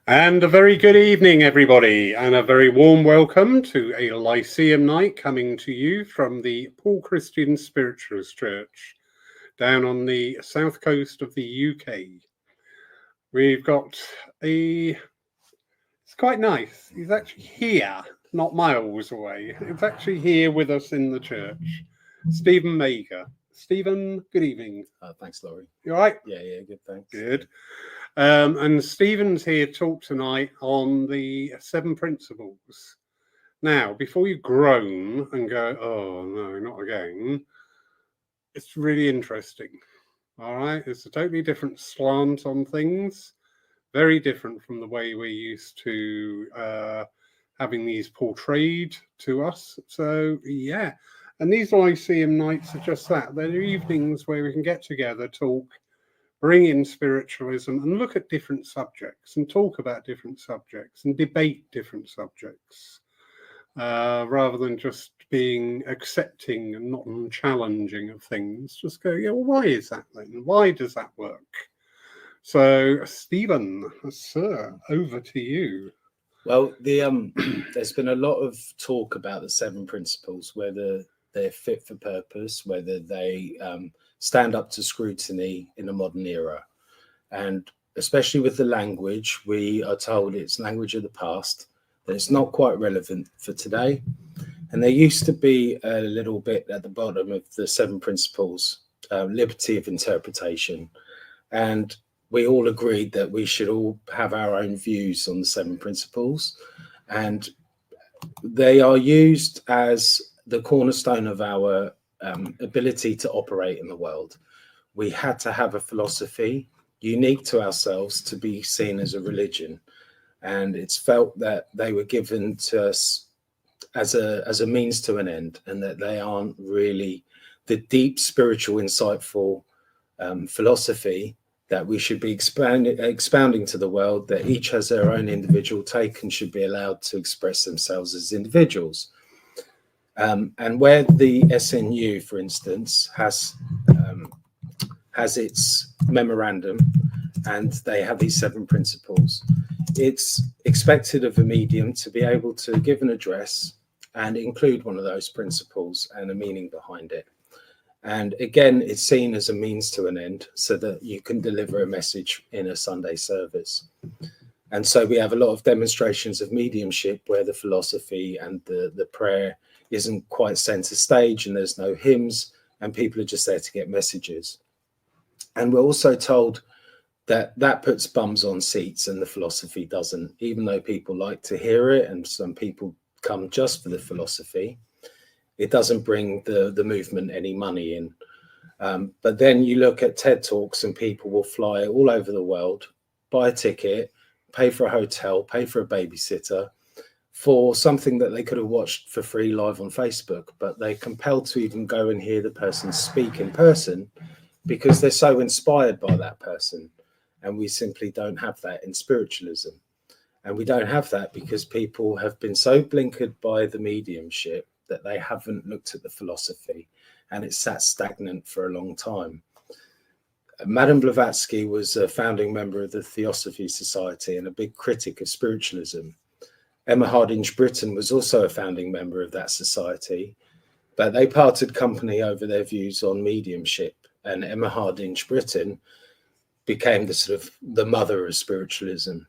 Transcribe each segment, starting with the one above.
And a very good evening, everybody, and a very warm welcome to a Lyceum night coming to you from the Paul Christian Spiritualist Church down on the south coast of the UK. We've got it's quite nice. He's actually here, not miles away. It's actually here with us in the church. Stephen Mayger. Stephen, good evening. Thanks, Laurie. You all right? Yeah, good, thanks. Good. And Stephen's here to talk tonight on the 7 principles. Now, before you groan and go, oh no, not again, it's really interesting. All right, it's a totally different slant on things, very different from the way we're used to having these portrayed to us. So, yeah. And these Lyceum nights are just that. They're evenings where we can get together, talk, bring in spiritualism and look at different subjects and talk about different subjects and debate different subjects rather than just being accepting and not challenging of things. Just go, yeah, well, why is that then? Why does that work? So, Stephen, sir, over to you. Well, there's been a lot of talk about the 7 principles, whether they're fit for purpose, whether they stand up to scrutiny in a modern era. And especially with the language, we are told it's language of the past, that it's not quite relevant for today. And there used to be a little bit at the bottom of the 7 principles, liberty of interpretation. And we all agreed that we should all have our own views on the 7 principles. And they are used as the cornerstone of our ability to operate in the world. We had to have a philosophy unique to ourselves to be seen as a religion, and it's felt that they were given to us as a means to an end, and that they aren't really the deep spiritual insightful philosophy that we should be expounding to the world, that each has their own individual take and should be allowed to express themselves as individuals. And where the SNU, for instance, has its memorandum and they have these 7 principles, it's expected of a medium to be able to give an address and include one of those principles and a meaning behind it. And again, it's seen as a means to an end so that you can deliver a message in a Sunday service. And so we have a lot of demonstrations of mediumship where the philosophy and the prayer isn't quite center stage, and there's no hymns, and people are just there to get messages. And we're also told that puts bums on seats and the philosophy doesn't, even though people like to hear it and some people come just for the philosophy. It doesn't bring the movement any money in. But then you look at TED Talks and people will fly all over the world, buy a ticket, pay for a hotel, pay for a babysitter, for something that they could have watched for free live on Facebook, but they're compelled to even go and hear the person speak in person because they're so inspired by that person. And we simply don't have that in spiritualism. And we don't have that because people have been so blinkered by the mediumship that they haven't looked at the philosophy, and it's sat stagnant for a long time. Madame Blavatsky was a founding member of the Theosophy Society and a big critic of spiritualism. Emma Hardinge Britten was also a founding member of that society, but they parted company over their views on mediumship, and Emma Hardinge Britten became the mother of spiritualism,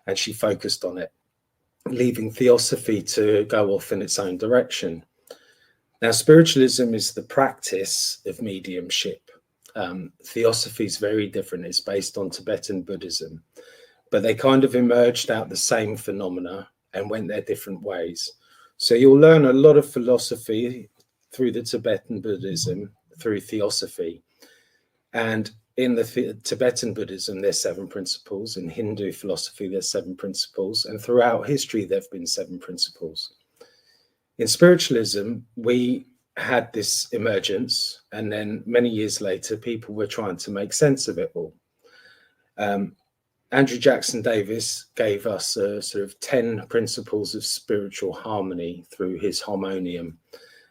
and she focused on it, leaving theosophy to go off in its own direction. Now, spiritualism is the practice of mediumship. Theosophy is very different. It's based on Tibetan Buddhism, but they kind of emerged out the same phenomena and went their different ways. So you'll learn a lot of philosophy through the Tibetan Buddhism, through theosophy. And in the Tibetan Buddhism, there's 7 principles. In Hindu philosophy, there's 7 principles. And throughout history, there have been 7 principles. In spiritualism, we had this emergence. And then many years later, people were trying to make sense of it all. Andrew Jackson Davis gave us a sort of 10 principles of spiritual harmony through his harmonium.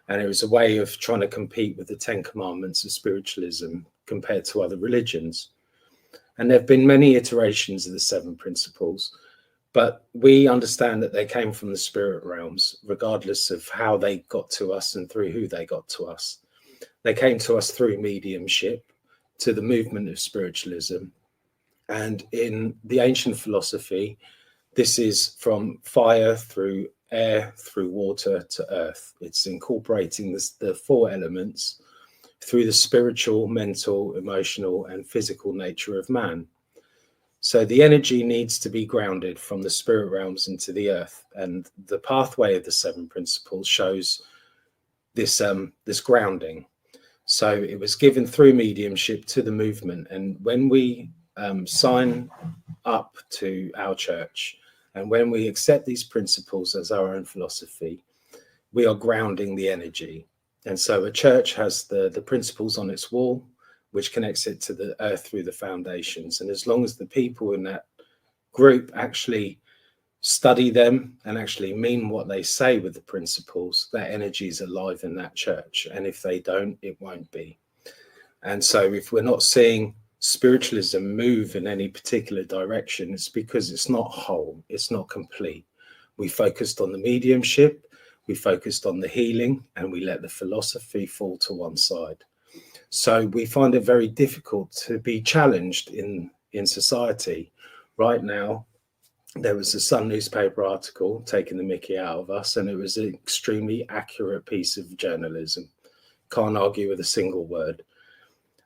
And it was a way of trying to compete with the 10 commandments of spiritualism compared to other religions. And there have been many iterations of the 7 principles, But we understand that they came from the spirit realms, regardless of how they got to us and through who they got to us. They came to us through mediumship, to the movement of spiritualism. And in the ancient philosophy, this is from fire through air, through water to earth. It's incorporating the four elements through the spiritual, mental, emotional, and physical nature of man. So the energy needs to be grounded from the spirit realms into the earth. And the pathway of the seven principles shows this, this grounding. So it was given through mediumship to the movement. And when we sign up to our church, and when we accept these principles as our own philosophy, we are grounding the energy. And so a church has the principles on its wall, which connects it to the earth through the foundations. And as long as the people in that group actually study them and actually mean what they say with the principles, that energy is alive in that church. And if they don't, it won't be. And so if we're not seeing spiritualism move in any particular direction, it's because it's not whole, it's not complete. We focused on the mediumship, we focused on the healing, and we let the philosophy fall to one side. So we find it very difficult to be challenged in society. Right now, there was a Sun newspaper article taking the mickey out of us, and it was an extremely accurate piece of journalism. Can't argue with a single word.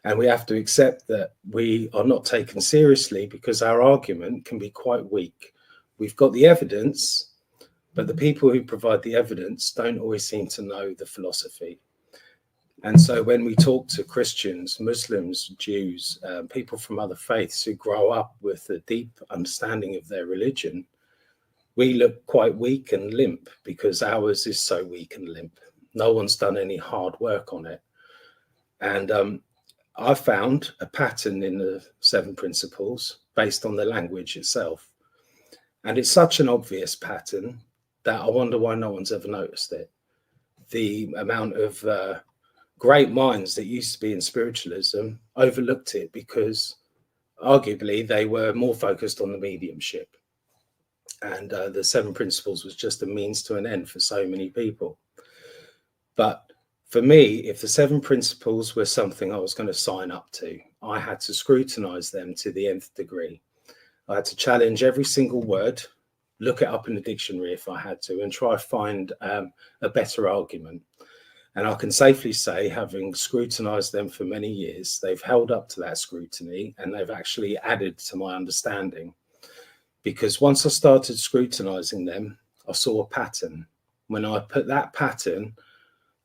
And we have to accept that we are not taken seriously because our argument can be quite weak. We've got the evidence, but the people who provide the evidence don't always seem to know the philosophy. And so when we talk to Christians, Muslims, Jews, people from other faiths who grow up with a deep understanding of their religion, we look quite weak and limp because ours is so weak and limp. No one's done any hard work on it. And I found a pattern in the seven principles based on the language itself. And it's such an obvious pattern that I wonder why no one's ever noticed it. The amount of great minds that used to be in spiritualism overlooked it because arguably they were more focused on the mediumship. And the seven principles was just a means to an end for so many people. But for me, if the seven principles were something I was going to sign up to, I had to scrutinize them to the nth degree. I had to challenge every single word, look it up in the dictionary if I had to, and try to find a better argument. And I can safely say, having scrutinized them for many years, they've held up to that scrutiny and they've actually added to my understanding. Because once I started scrutinizing them, I saw a pattern. When I put that pattern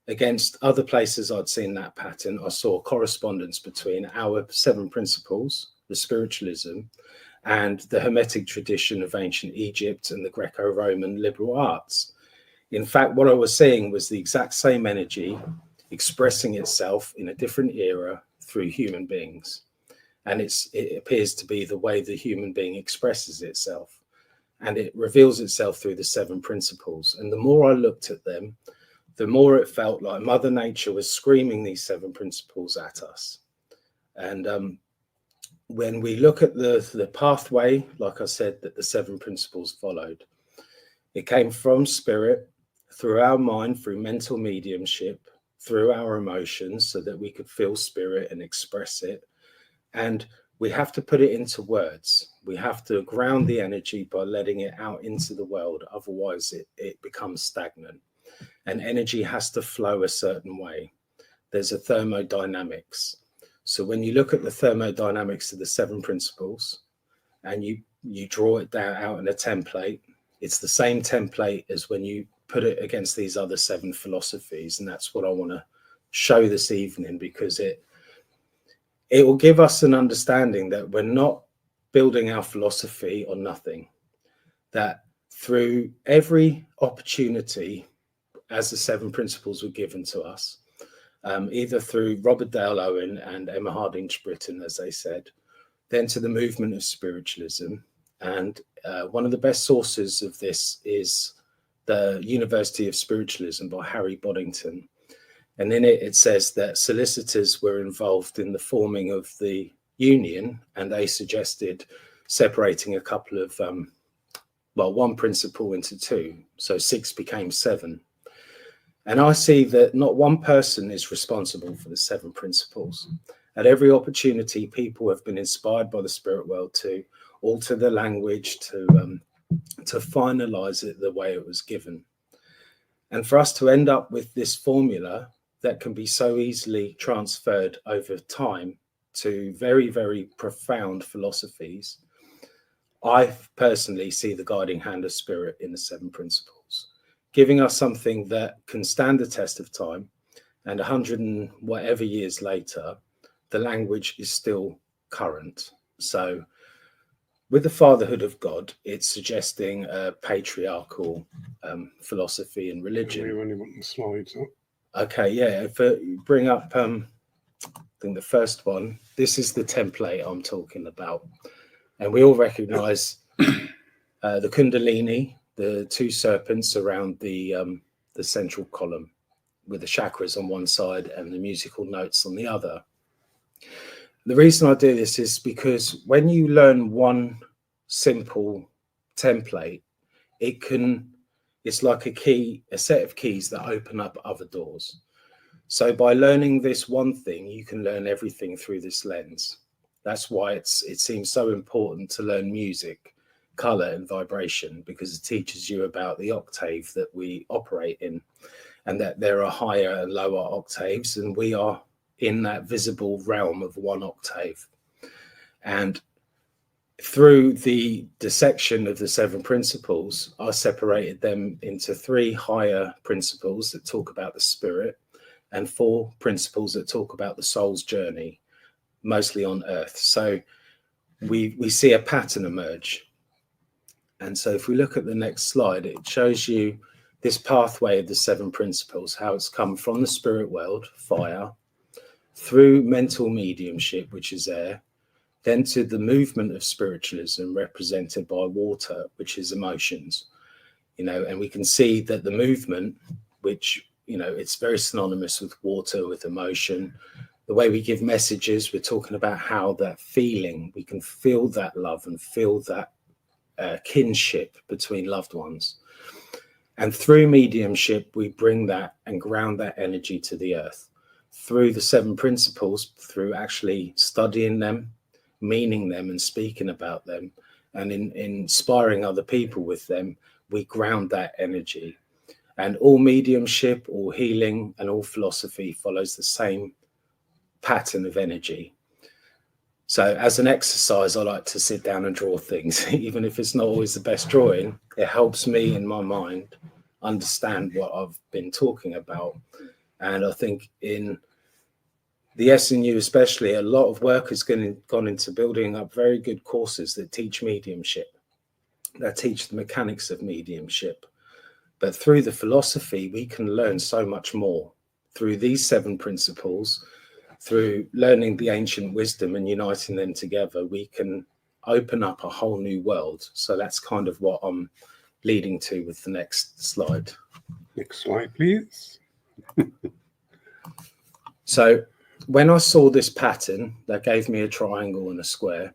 against other places I'd seen that pattern, I saw correspondence between our seven principles, the spiritualism, and the Hermetic tradition of ancient Egypt and the Greco-Roman liberal arts. In fact, what I was seeing was the exact same energy expressing itself in a different era through human beings. And it appears to be the way the human being expresses itself. And it reveals itself through the seven principles. And the more I looked at them, the more it felt like Mother Nature was screaming these seven principles at us. And when we look at the pathway, like I said, that the seven principles followed, it came from spirit, through our mind, through mental mediumship, through our emotions, so that we could feel spirit and express it. And we have to put it into words. We have to ground the energy by letting it out into the world. Otherwise, it becomes stagnant. And energy has to flow a certain way. There's a thermodynamics. So when you look at the thermodynamics of the seven principles and you draw it down out in a template, it's the same template as when you put it against these other seven philosophies. And that's what I want to show this evening, because it will give us an understanding that we're not building our philosophy on nothing, that through every opportunity, as the seven principles were given to us, either through Robert Dale Owen and Emma Hardinge Britten, as they said, then to the movement of spiritualism. And one of the best sources of this is the University of Spiritualism by Harry Boddington. And in it, it says that solicitors were involved in the forming of the union, and they suggested separating a couple of well, one principle into two. So 6 became 7. And I see that not one person is responsible for the 7 principles. At every opportunity, people have been inspired by the spirit world to alter the language, to finalize it the way it was given. And for us to end up with this formula that can be so easily transferred over time to very, very profound philosophies, I personally see the guiding hand of spirit in the 7 principles, giving us something that can stand the test of time. And 100 and whatever years later, the language is still current. So with the fatherhood of God, it's suggesting a patriarchal philosophy and religion. We only want the slides up. Okay, yeah. If you bring up, I think the first one, this is the template I'm talking about. And we all recognize the Kundalini, the 2 serpents around the central column, with the chakras on one side and the musical notes on the other. The reason I do this is because when you learn one simple template, it's like a set of keys that open up other doors. So by learning this one thing, you can learn everything through this lens. That's why it seems so important to learn music, color, and vibration, because it teaches you about the octave that we operate in, and that there are higher and lower octaves, and we are in that visible realm of 1 octave. And through the dissection of the 7 principles, I separated them into 3 higher principles that talk about the spirit, and 4 principles that talk about the soul's journey, mostly on earth. So we see a pattern emerge. And so if we look at the next slide, it shows you this pathway of the 7 principles, how it's come from the spirit world, fire, through mental mediumship, which is air, then to the movement of spiritualism represented by water, which is emotions. And we can see that the movement, which, it's very synonymous with water, with emotion. The way we give messages, we're talking about how that feeling, we can feel that love and feel that kinship between loved ones. And through mediumship, we bring that and ground that energy to the earth. Through the 7 principles, through actually studying them, meaning them and speaking about them, and in inspiring other people with them, we ground that energy. And all mediumship, all healing, and all philosophy follows the same pattern of energy. So as an exercise, I like to sit down and draw things, even if it's not always the best drawing. It helps me in my mind understand what I've been talking about. And I think in the SNU especially, a lot of work has gone into building up very good courses that teach mediumship, that teach the mechanics of mediumship. But through the philosophy, we can learn so much more. Through these 7 principles, through learning the ancient wisdom and uniting them together, we can open up a whole new world. So that's kind of what I'm leading to with the next slide. Next slide, please. So when I saw this pattern that gave me a triangle and a square,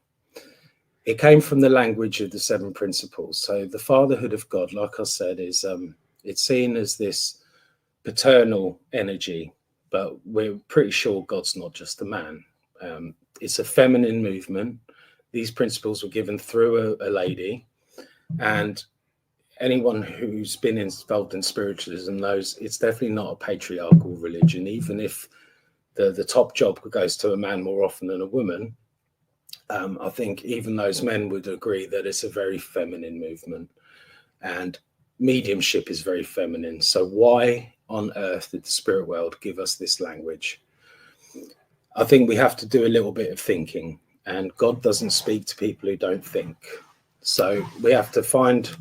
it came from the language of the 7 principles. So the fatherhood of God, like I said, is it's seen as this paternal energy, but we're pretty sure God's not just a man. It's a feminine movement. These principles were given through a lady, and anyone who's been involved in spiritualism knows it's definitely not a patriarchal religion, even if the top job goes to a man more often than a woman. I think even those men would agree that it's a very feminine movement, and mediumship is very feminine. So why on earth did the spirit world give us this language? I think we have to do a little bit of thinking, and God doesn't speak to people who don't think. So we have to find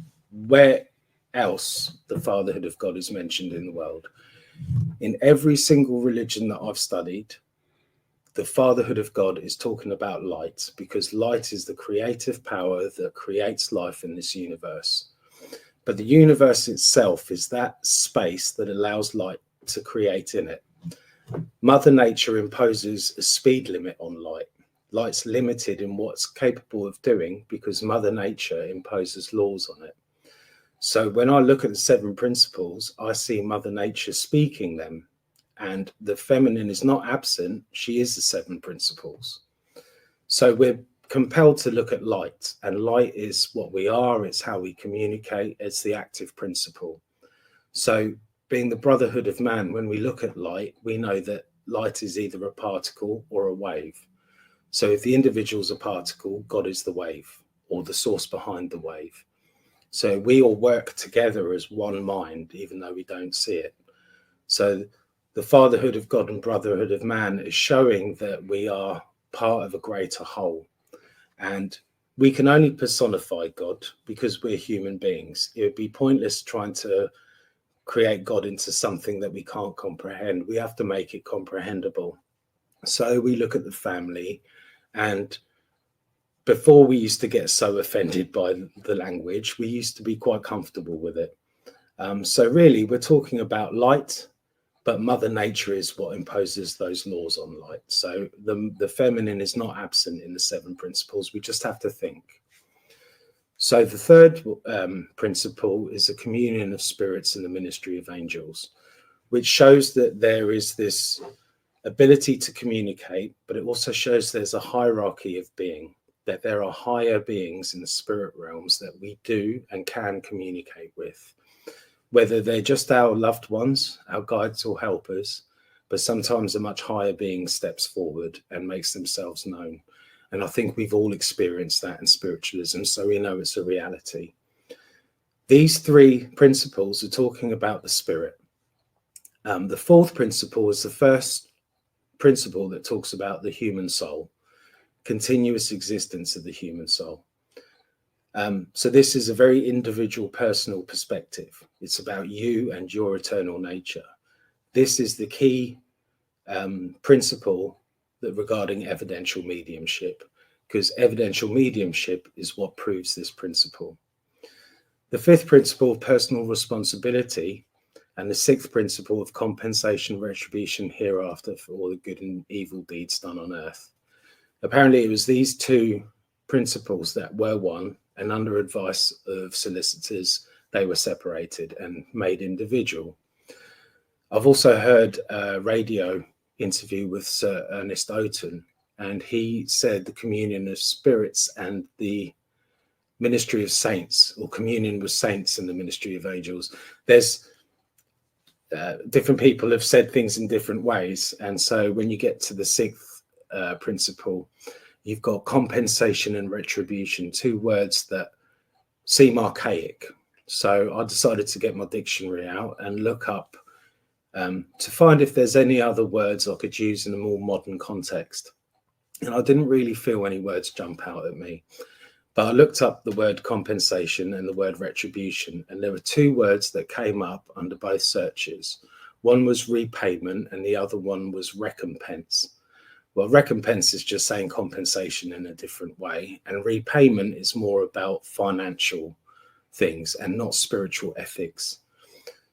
where else the fatherhood of God is mentioned in the world. In every single religion that I've studied, the fatherhood of God is talking about light, because light is the creative power that creates life in this universe. But the universe itself is that space that allows light to create in it. Mother Nature imposes a speed limit on light. Light's limited in what's capable of doing because Mother Nature imposes laws on it. So when I look at the 7 principles, I see Mother Nature speaking them, and the feminine is not absent. She is the 7 principles. So we're compelled to look at light, and light is what we are. It's how we communicate. It's the active principle. So being the brotherhood of man, when we look at light, we know that light is either a particle or a wave. So if the individual's a particle, God is the wave, or the source behind the wave. So we all work together as one mind, even though we don't see it. So the fatherhood of God and brotherhood of man is showing that we are part of a greater whole. And we can only personify God because we're human beings. It would be pointless trying to create God into something that we can't comprehend. We have to make it comprehensible. So we look at the family, and before we used to get so offended by the language, we used to be quite comfortable with it. So really, we're talking about light, but Mother Nature is what imposes those laws on light. So the feminine is not absent in the 7 principles. We just have to think. So the third principle is the communion of spirits and the ministry of angels, which shows that there is this ability to communicate, but it also shows there's a hierarchy of being, that there are higher beings in the spirit realms that we do and can communicate with, whether they're just our loved ones, our guides or helpers, but sometimes a much higher being steps forward and makes themselves known. And I think we've all experienced that in spiritualism, so we know it's a reality. These 3 principles are talking about the spirit. The 4th principle is the first principle that talks about the human soul, continuous existence of the human soul. So this is a very individual, personal perspective. It's about you and your eternal nature. This is the key principle that regarding evidential mediumship, because evidential mediumship is what proves this principle. The 5th principle of personal responsibility, and the 6th principle of compensation, retribution hereafter for all the good and evil deeds done on earth. Apparently it was these 2 principles that were one, and under advice of solicitors, they were separated and made individual. I've also heard a radio interview with Sir Ernest Oaten, and he said the communion of spirits and the ministry of saints, or communion with saints and the ministry of angels. There's different people have said things in different ways, and so when you get to the 6th principle, you've got compensation and retribution, 2 words that seem archaic. So I decided to get my dictionary out and look up to find if there's any other words I could use in a more modern context. And I didn't really feel any words jump out at me. But I looked up the word compensation and the word retribution, and there were 2 words that came up under both searches. One was repayment and the other one was recompense. Well, recompense is just saying compensation in a different way, and repayment is more about financial things and not spiritual ethics.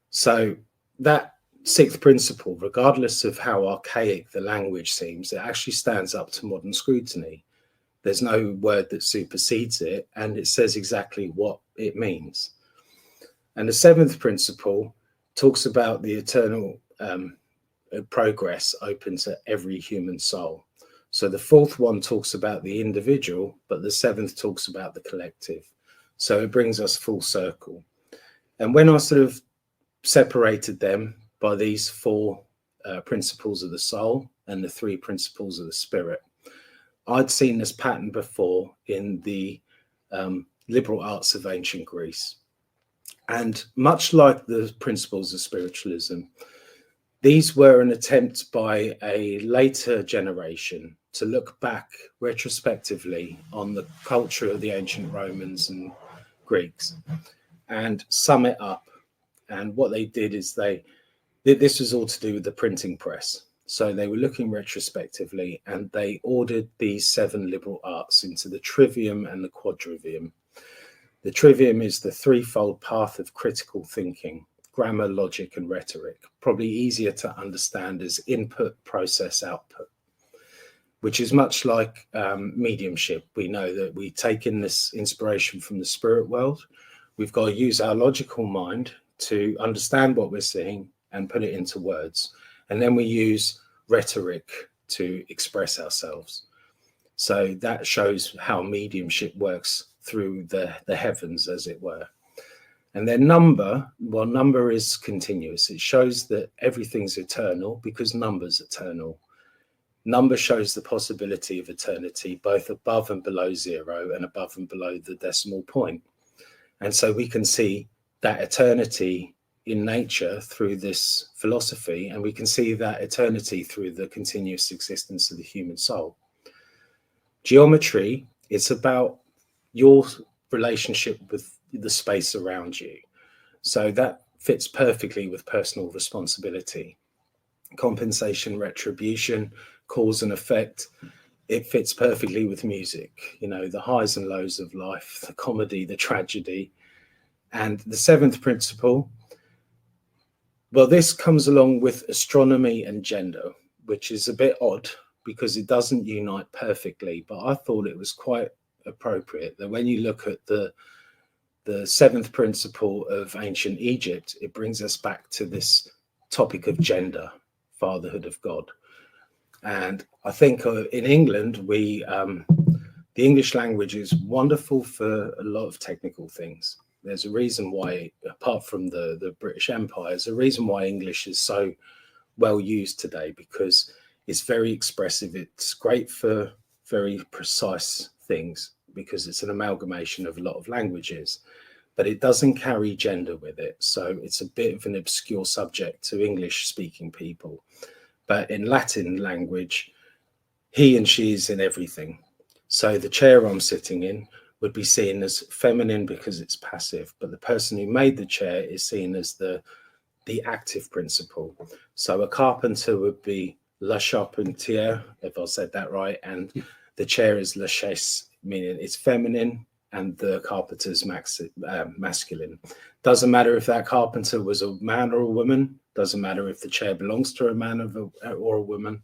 So that 6th principle, regardless of how archaic the language seems, it actually stands up to modern scrutiny. There's no word that supersedes it, and it says exactly what it means. And the 7th principle talks about the eternal progress open to every human soul. So the 4th one talks about the individual, but the 7th talks about the collective. So it brings us full circle. And when I sort of separated them by these 4 principles of the soul and the 3 principles of the spirit, I'd seen this pattern before in the liberal arts of ancient Greece. And much like the principles of spiritualism, these were an attempt by a later generation to look back retrospectively on the culture of the ancient Romans and Greeks and sum it up. And what they did is this was all to do with the printing press. So they were looking retrospectively, and they ordered these 7 liberal arts into the trivium and the quadrivium. The trivium is the 3-fold path of critical thinking: grammar, logic, and rhetoric. Probably easier to understand as input, process, output, which is much like mediumship. We know that we take in this inspiration from the spirit world. We've got to use our logical mind to understand what we're seeing and put it into words. And then we use rhetoric to express ourselves. So that shows how mediumship works through the heavens, as it were. And then number is continuous. It shows that everything's eternal because number's eternal. Number shows the possibility of eternity, both above and below zero and above and below the decimal point. And so we can see that eternity in nature through this philosophy, and we can see that eternity through the continuous existence of the human soul. Geometry, it's about your relationship with the space around you. So that fits perfectly with personal responsibility. Compensation, retribution, cause and effect, it fits perfectly with music, you know, the highs and lows of life, the comedy, the tragedy. And the seventh principle, well, this comes along with astronomy and gender, which is a bit odd because it doesn't unite perfectly, but I thought it was quite appropriate that when you look at the seventh principle of ancient Egypt, it brings us back to this topic of gender, fatherhood of God. And I think in England, the English language is wonderful for a lot of technical things. There's a reason why, apart from the British Empire, there's a reason why English is so well used today, because it's very expressive. It's great for very precise things because it's an amalgamation of a lot of languages, but it doesn't carry gender with it. So it's a bit of an obscure subject to English speaking people. But in Latin language, he and she is in everything. So the chair I'm sitting in would be seen as feminine because it's passive, but the person who made the chair is seen as the active principle. So a carpenter would be la charpentière, if I said that right, and the chair is la chaise, meaning it's feminine, and the carpenter's masculine. Doesn't matter if that carpenter was a man or a woman. Doesn't matter if the chair belongs to a man or a woman.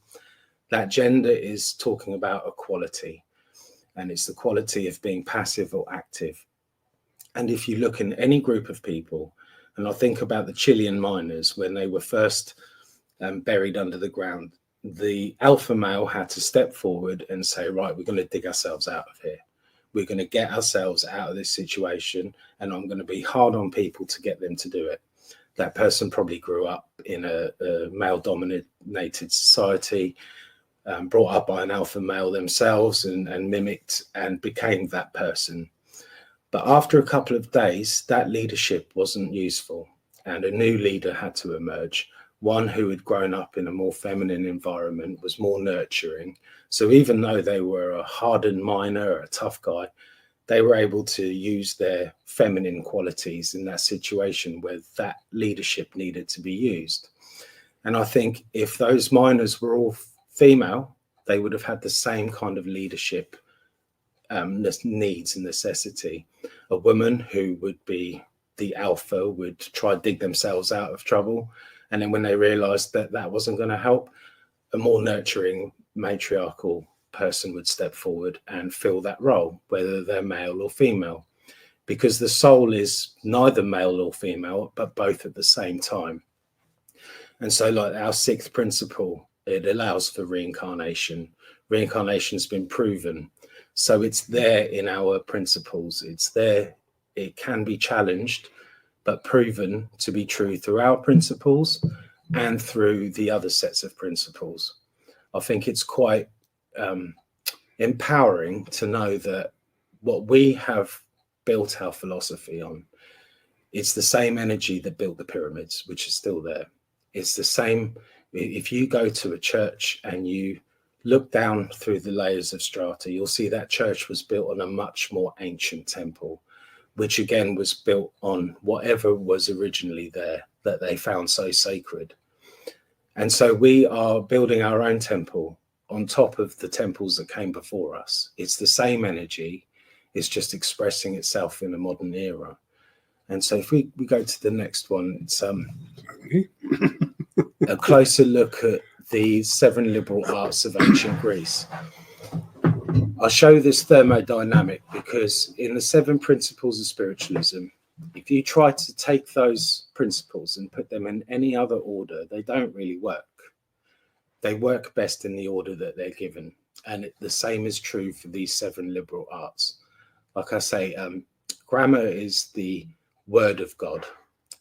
That gender is talking about equality, and it's the quality of being passive or active. And if you look in any group of people, and I think about the Chilean miners when they were first buried under the ground, the alpha male had to step forward and say, right, we're going to dig ourselves out of here. We're going to get ourselves out of this situation, and I'm going to be hard on people to get them to do it. That person probably grew up in a male-dominated society, brought up by an alpha male themselves and mimicked and became that person. But after a couple of days, that leadership wasn't useful, and a new leader had to emerge. One who had grown up in a more feminine environment, was more nurturing. So even though they were a hardened miner, a tough guy, they were able to use their feminine qualities in that situation where that leadership needed to be used. And I think if those miners were all female, they would have had the same kind of leadership needs and necessity. A woman who would be the alpha would try to dig themselves out of trouble. And then when they realized that that wasn't going to help, a more nurturing matriarchal person would step forward and fill that role, whether they're male or female, because the soul is neither male or female, but both at the same time. And so like our sixth principle, it allows for reincarnation. Reincarnation's been proven. So it's there in our principles. It's there. It can be challenged, but proven to be true through our principles and through the other sets of principles. I think it's quite empowering to know that what we have built our philosophy on, it's the same energy that built the pyramids, which is still there. It's the same. If you go to a church and you look down through the layers of strata, you'll see that church was built on a much more ancient temple, which again was built on whatever was originally there that they found so sacred. And so we are building our own temple on top of the temples that came before us. It's the same energy. It's just expressing itself in a modern era. And so if we go to the next one, it's a closer look at the 7 liberal arts of ancient Greece. I show this thermodynamic because in the 7 principles of spiritualism, if you try to take those principles and put them in any other order, they don't really work. They work best in the order that they're given. And the same is true for these 7 liberal arts. Like I say, grammar is the word of God.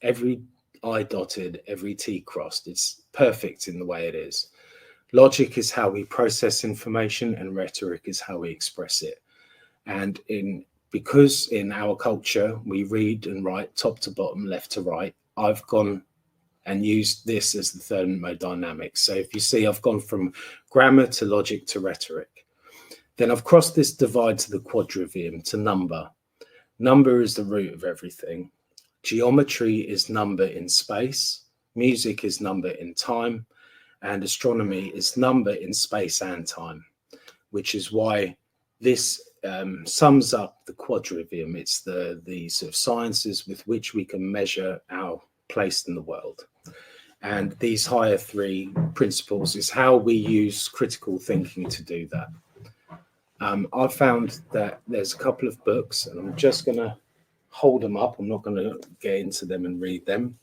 Every I dotted, every T crossed. It's perfect in the way it is. Logic is how we process information, and rhetoric is how we express it. And because in our culture we read and write top to bottom, left to right, I've gone and used this as the thermodynamics. So if you see, I've gone from grammar to logic to rhetoric. Then I've crossed this divide to the quadrivium, to number. Number is the root of everything. Geometry is number in space. Music is number in time. And astronomy is number in space and time, which is why this sums up the quadrivium. It's the sort of sciences with which we can measure our place in the world. And these higher 3 principles is how we use critical thinking to do that. I've found that there's a couple of books, and I'm just going to hold them up. I'm not going to get into them and read them,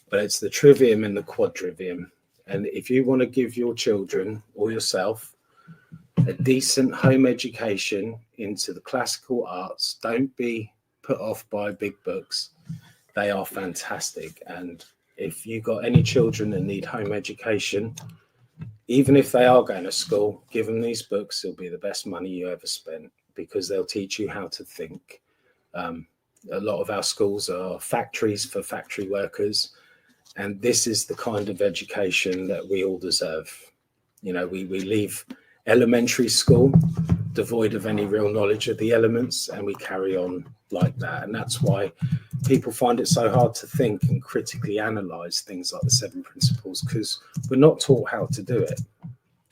but it's the trivium and the quadrivium. And if you want to give your children or yourself a decent home education into the classical arts, don't be put off by big books. They are fantastic. And if you got any children that need home education, even if they are going to school, give them these books. It'll be the best money you ever spent, because they'll teach you how to think. A lot of our schools are factories for factory workers, and this is the kind of education that we all deserve. You know, we leave elementary school devoid of any real knowledge of the elements, and we carry on like that. And that's why people find it so hard to think and critically analyze things like the 7 principles, because we're not taught how to do it.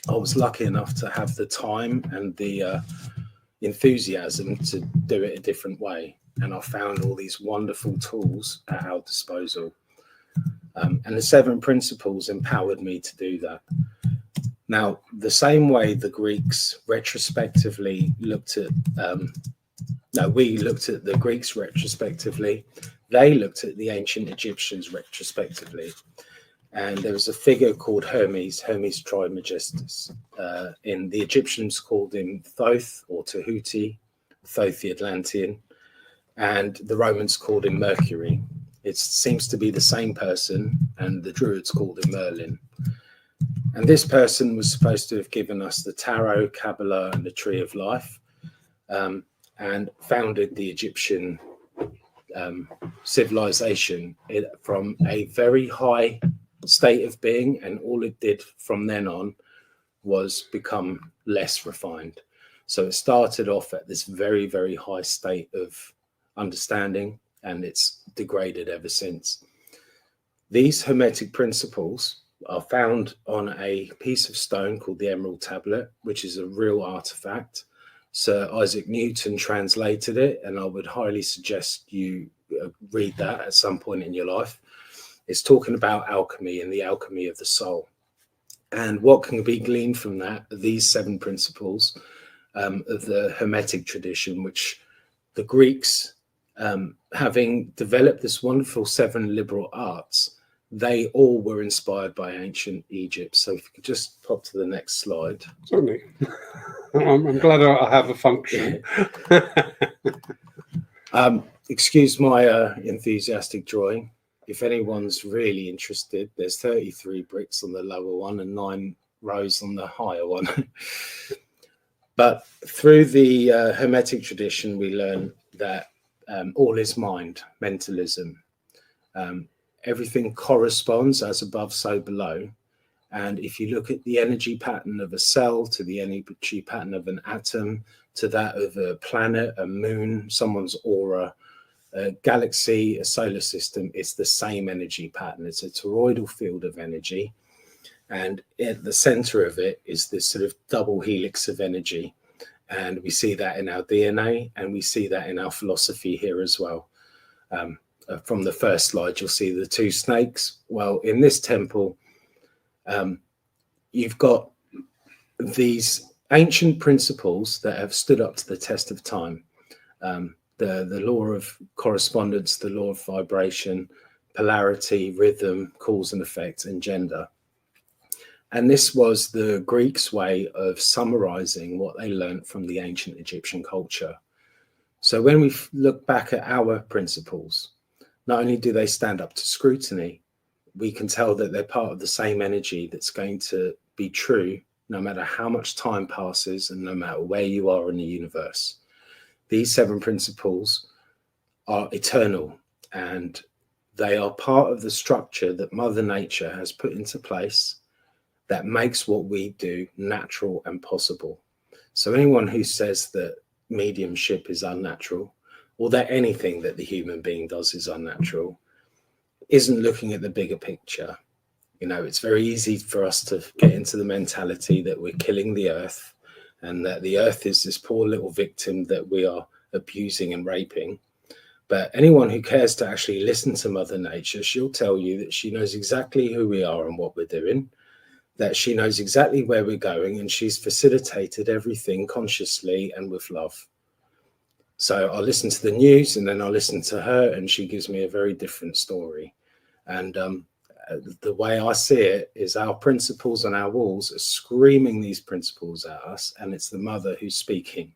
I was lucky enough to have the time and the enthusiasm to do it a different way, and I found all these wonderful tools at our disposal, and the 7 principles empowered me to do that. Now, the same way the Greeks retrospectively looked at, we looked at the Greeks retrospectively, they looked at the ancient Egyptians retrospectively. And there was a figure called Hermes Trismegistus. In the Egyptians called him Thoth or Tahuti, Thoth the Atlantean, and the Romans called him Mercury. It seems to be the same person, and the Druids called him Merlin. And this person was supposed to have given us the tarot, Kabbalah, and the Tree of Life, and founded the Egyptian civilization from a very high state of being, and all it did from then on was become less refined. So it started off at this very, very high state of understanding, and it's degraded ever since. These Hermetic principles are found on a piece of stone called the Emerald Tablet, which is a real artifact. Sir Isaac Newton translated it, and I would highly suggest you read that at some point in your life. It's talking about alchemy and the alchemy of the soul. And what can be gleaned from that are these 7 principles of the Hermetic tradition, which the Greeks, having developed this wonderful 7 liberal arts, they all were inspired by ancient Egypt. So if you could just pop to the next slide. Certainly. I'm glad I have a function. Excuse my enthusiastic drawing. If anyone's really interested, there's 33 bricks on the lower one and 9 rows on the higher one. But through the Hermetic tradition, we learn that all is mind, mentalism. Everything corresponds as above, so below. And if you look at the energy pattern of a cell to the energy pattern of an atom, to that of a planet, a moon, someone's aura, a galaxy, a solar system, it's the same energy pattern. It's a toroidal field of energy. And at the center of it is this sort of double helix of energy. And we see that in our DNA, and we see that in our philosophy here as well. From the first slide, you'll see the 2 snakes. Well, in this temple, you've got these ancient principles that have stood up to the test of time. the law of correspondence, the law of vibration, polarity, rhythm, cause and effect, and gender. And this was the Greeks' way of summarizing what they learned from the ancient Egyptian culture. So when we look back at our principles, not only do they stand up to scrutiny, we can tell that they're part of the same energy that's going to be true no matter how much time passes and no matter where you are in the universe. These 7 principles are eternal, and they are part of the structure that Mother Nature has put into place that makes what we do natural and possible. So anyone who says that mediumship is unnatural, or that anything that the human being does is unnatural, isn't looking at the bigger picture. You know, it's very easy for us to get into the mentality that we're killing the earth and that the earth is this poor little victim that we are abusing and raping. But anyone who cares to actually listen to Mother Nature, she'll tell you that she knows exactly who we are and what we're doing, that she knows exactly where we're going, and she's facilitated everything consciously and with love. So I'll listen to the news and then I'll listen to her, and she gives me a very different story. And the way I see it is our principles on our walls are screaming these principles at us, and it's the mother who's speaking.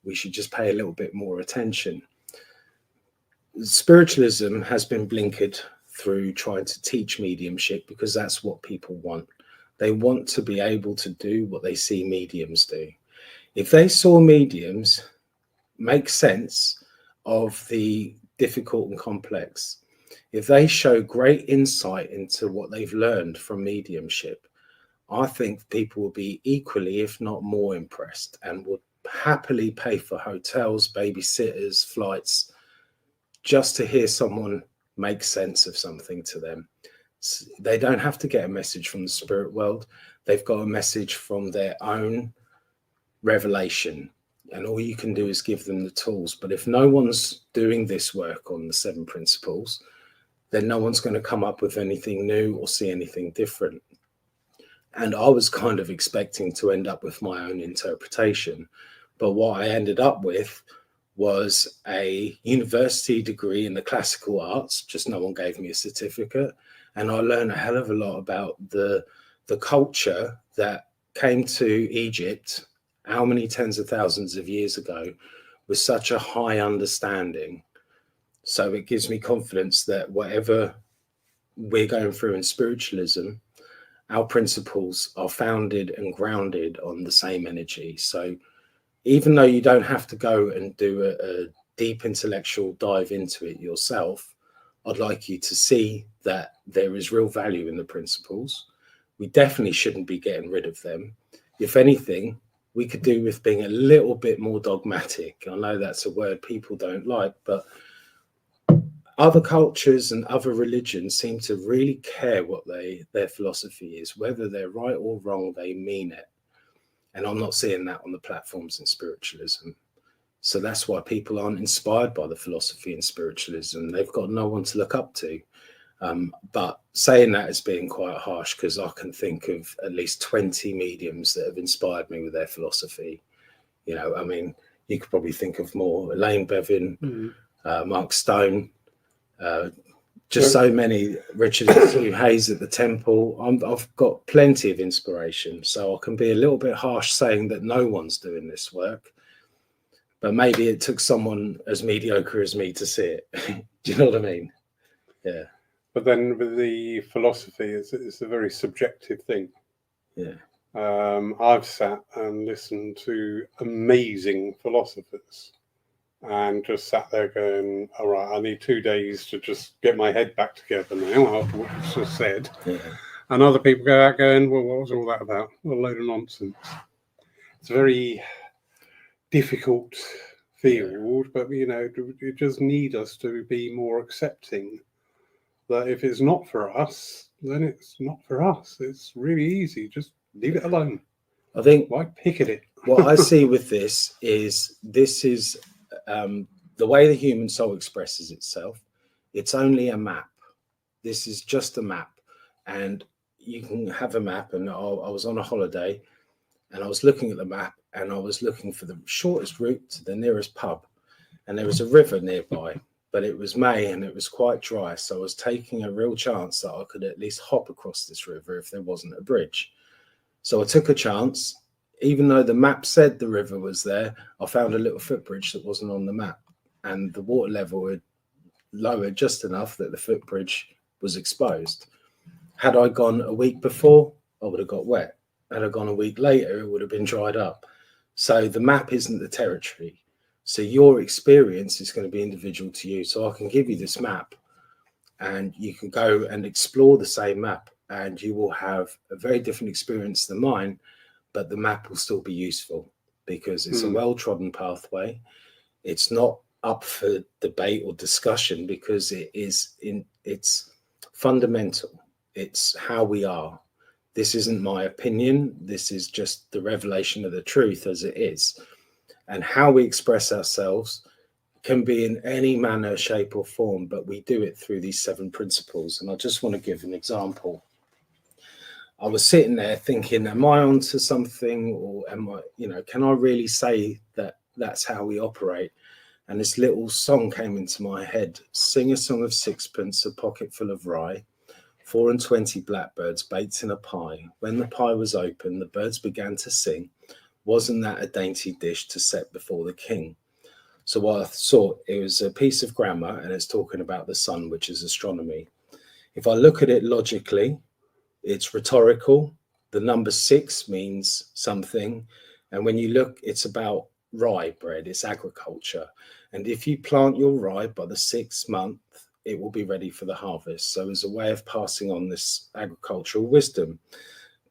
We should just pay a little bit more attention. Spiritualism has been blinkered through trying to teach mediumship because that's what people want. They want to be able to do what they see mediums do. If they saw mediums make sense of the difficult and complex, if they show great insight into what they've learned from mediumship, I think people will be equally, if not more, impressed and would happily pay for hotels, babysitters, flights, just to hear someone make sense of something to them. They don't have to get a message from the spirit world. They've got a message from their own revelation, and all you can do is give them the tools. But if no one's doing this work on the 7 principles, then no one's going to come up with anything new or see anything different. And I was kind of expecting to end up with my own interpretation. But what I ended up with was a university degree in the classical arts, just no one gave me a certificate. And I learned a hell of a lot about the culture that came to Egypt how many tens of thousands of years ago with such a high understanding. So it gives me confidence that whatever we're going through in spiritualism, our principles are founded and grounded on the same energy. So even though you don't have to go and do a deep intellectual dive into it yourself, I'd like you to see that there is real value in the principles. We definitely shouldn't be getting rid of them. If anything, we could do with being a little bit more dogmatic. I know that's a word people don't like, but other cultures and other religions seem to really care what their philosophy is. Whether they're right or wrong, they mean it. And I'm not seeing that on the platforms in spiritualism. So that's why people aren't inspired by the philosophy in spiritualism. They've got no one to look up to. But saying that is being quite harsh, because I can think of at least 20 mediums that have inspired me with their philosophy. You know, I mean, you could probably think of more. Elaine Bevan, Mark Stone, just so many. Richard Sue Hayes at the Temple. I've got plenty of inspiration, so I can be a little bit harsh saying that no one's doing this work. But maybe it took someone as mediocre as me to see it. Do you know what I mean? Yeah. But then with the philosophy, it's a very subjective thing. Yeah. I've sat and listened to amazing philosophers and just sat there going, all right, I need 2 days to just get my head back together now after what you just said. Yeah. And other people go out going, well, what was all that about? What a load of nonsense. It's a very difficult field, but, you know, you just need us to be more accepting that if it's not for us, then it's not for us. It's really easy. Just leave it alone. I think why pick at it? What I see with this is the way the human soul expresses itself. It's only a map. This is just a map. And you can have a map. And I was on a holiday and I was looking at the map and I was looking for the shortest route to the nearest pub. and there was a river nearby, but it was May and it was quite dry. So I was taking a real chance that I could at least hop across this river if there wasn't a bridge. So I took a chance. Even though the map said the river was there, I found a little footbridge that wasn't on the map, and the water level had lowered just enough that the footbridge was exposed. Had I gone a week before, I would have got wet. Had I gone a week later, it would have been dried up. So the map isn't the territory. So your experience is going to be individual to you. So I can give you this map and you can go and explore the same map and you will have a very different experience than mine, but the map will still be useful because it's a well-trodden pathway. It's not up for debate or discussion because it's fundamental. It's how we are. This isn't my opinion. This is just the revelation of the truth as it is. And how we express ourselves can be in any manner, shape or form, but we do it through these 7 principles. And I just want to give an example. I was sitting there thinking, am I onto something, or am I, can I really say that that's how we operate? And this little song came into my head. Sing a song of sixpence, a pocket full of rye, 4 and 20 blackbirds baked in a pie. When the pie was open, the birds began to sing. Wasn't that a dainty dish to set before the king? So what I thought, it was a piece of grammar and it's talking about the sun, which is astronomy. If I look at it logically, it's rhetorical. The number 6 means something. And when you look, it's about rye bread, it's agriculture. And if you plant your rye by the 6th month, it will be ready for the harvest. So as a way of passing on this agricultural wisdom.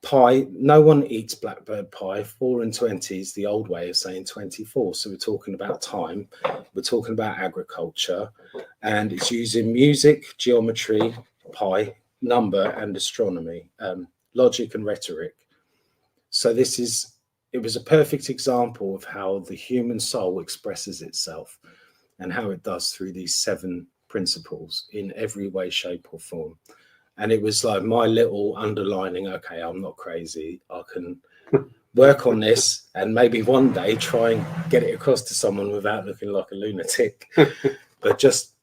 Pie, no one eats blackbird pie. 4 and 20 is the old way of saying 24. So we're talking about time, we're talking about agriculture, and it's using music, geometry, pi, number, and astronomy, logic and rhetoric. So it was a perfect example of how the human soul expresses itself and how it does through these 7 principles in every way, shape, or form. And it was like my little underlining, okay, I'm not crazy. I can work on this and maybe one day try and get it across to someone without looking like a lunatic. But just,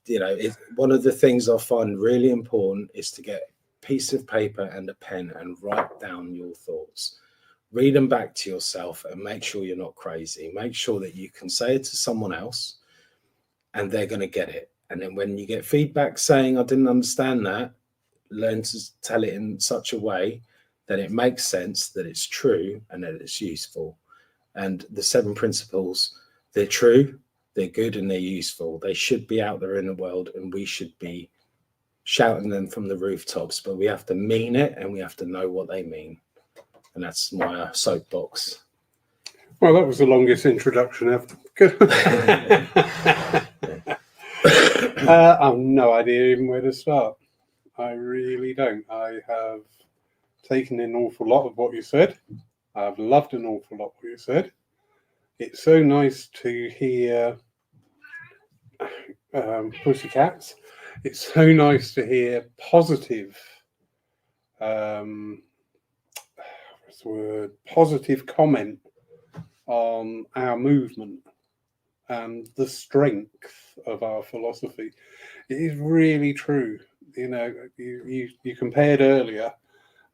one of the things I find really important is to get a piece of paper and a pen and write down your thoughts. Read them back to yourself and make sure you're not crazy. Make sure that you can say it to someone else and they're going to get it. And then when you get feedback saying, I didn't understand that, learn to tell it in such a way that it makes sense, that it's true, and that it's useful. And the 7 principles, they're true, they're good, and they're useful. They should be out there in the world, and we should be shouting them from the rooftops, but we have to mean it, and we have to know what they mean. And that's my soapbox. Well, that was the longest introduction ever. Good. I have no idea even where to start. I really don't. I have taken in an awful lot of what you said. I've loved an awful lot of what you said. It's so nice to hear pussycats. It's so nice to hear positive, positive comment on our movement and the strength of our philosophy. It is really true. You compared earlier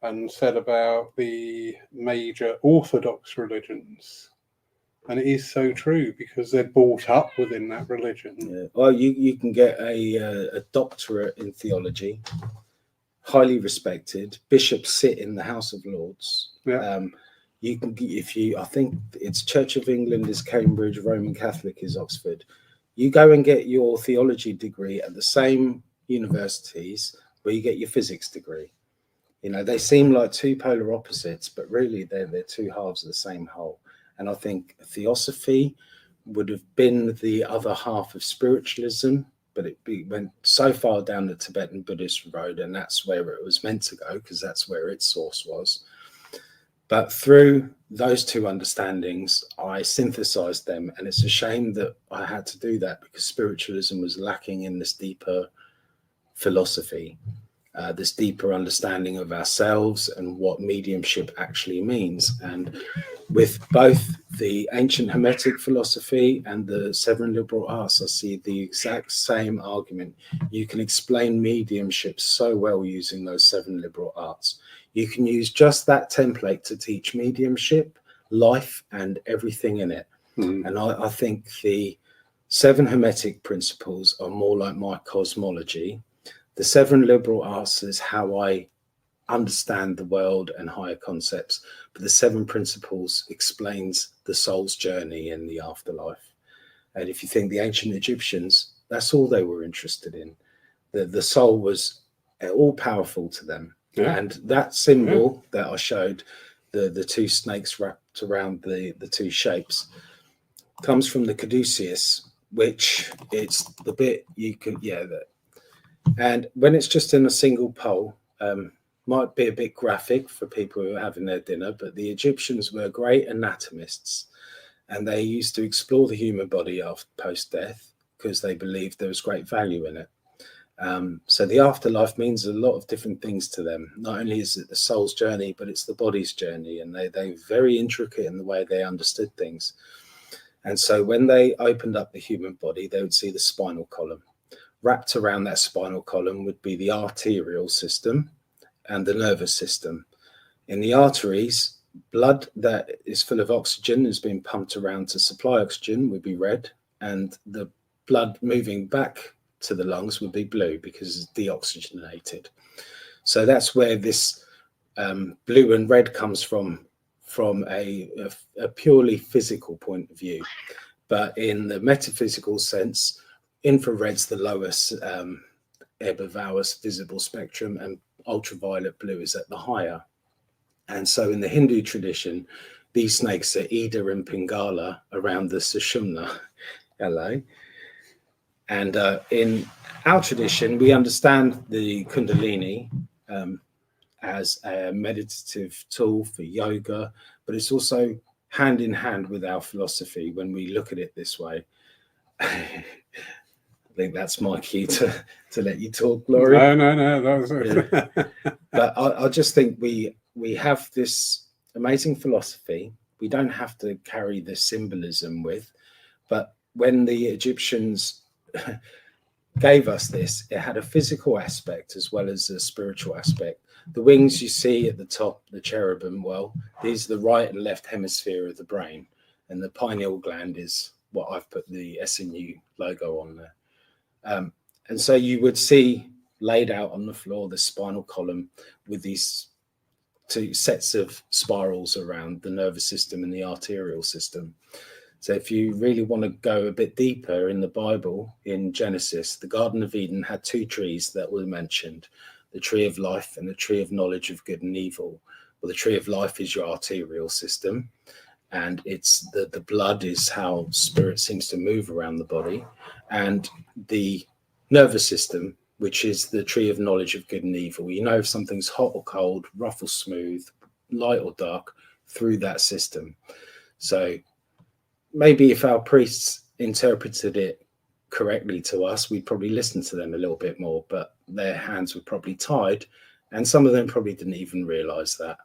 and said about the major orthodox religions, and it is so true because they're brought up within that religion. Yeah. Well, you can get a doctorate in theology, highly respected. Bishops sit in the House of Lords. Yeah. You can, I think it's Church of England is Cambridge, Roman Catholic is Oxford. You go and get your theology degree at the same universities where you get your physics degree. They seem like 2 polar opposites, but really they're 2 halves of the same whole. And I think theosophy would have been the other half of spiritualism, but it went so far down the Tibetan Buddhist road, and that's where it was meant to go because that's where its source was. But through those 2 understandings, I synthesized them, and it's a shame that I had to do that because spiritualism was lacking in this deeper philosophy. this deeper understanding of ourselves and what mediumship actually means. And with both the ancient Hermetic philosophy and the seven liberal arts, I see the exact same argument. You can explain mediumship so well using those seven liberal arts. You can use just that template to teach mediumship, life, and everything in it. And I think the seven Hermetic principles are more like my cosmology. The seven liberal arts is how I understand the world and higher concepts, but the seven principles explains the soul's journey in the afterlife. And if you think the ancient Egyptians, that's all they were interested in. The soul was all powerful to them. Yeah. And that symbol that I showed, the two snakes wrapped around the two shapes, comes from the caduceus, which it's the bit you can, and when it's just in a single pole, might be a bit graphic for people who are having their dinner, but the Egyptians were great anatomists, and they used to explore the human body after post-death because they believed there was great value in it. So the afterlife means a lot of different things to them. Not only is it the soul's journey, but it's the body's journey, and they're very intricate in the way they understood things. And so when they opened up the human body, they would see the spinal column. Wrapped around that spinal column would be the arterial system and the nervous system. In the arteries, blood that is full of oxygen is being pumped around to supply oxygen would be red, and the blood moving back to the lungs would be blue because it's deoxygenated. So that's where this blue and red comes from a purely physical point of view. But in the metaphysical sense, infrared's the lowest ebb of our visible spectrum, and ultraviolet blue is at the higher. And so in the Hindu tradition, these snakes are Ida and Pingala around the Sushumna. Hello. And in our tradition, we understand the Kundalini as a meditative tool for yoga, but it's also hand in hand with our philosophy when we look at it this way. I think that's my cue to let you talk, Laurie. No, that was it. Yeah. But I just think we have this amazing philosophy. We don't have to carry the symbolism with, but when the Egyptians gave us this, it had a physical aspect as well as a spiritual aspect. The wings you see at the top, the cherubim, well, these are the right and left hemisphere of the brain, and the pineal gland is what I've put the SNU logo on there. And so you would see laid out on the floor the spinal column with these two sets of spirals around the nervous system and the arterial system. So if you really want to go a bit deeper in the Bible, in Genesis, the Garden of Eden had two trees that were mentioned, the tree of life and the tree of knowledge of good and evil. Well, the tree of life is your arterial system, and it's the blood is how spirit seems to move around the body, and the nervous system, which is the tree of knowledge of good and evil. You know if something's hot or cold, rough or smooth, light or dark, through that system. So maybe if our priests interpreted it correctly to us, we'd probably listen to them a little bit more, but their hands were probably tied, and some of them probably didn't even realize that.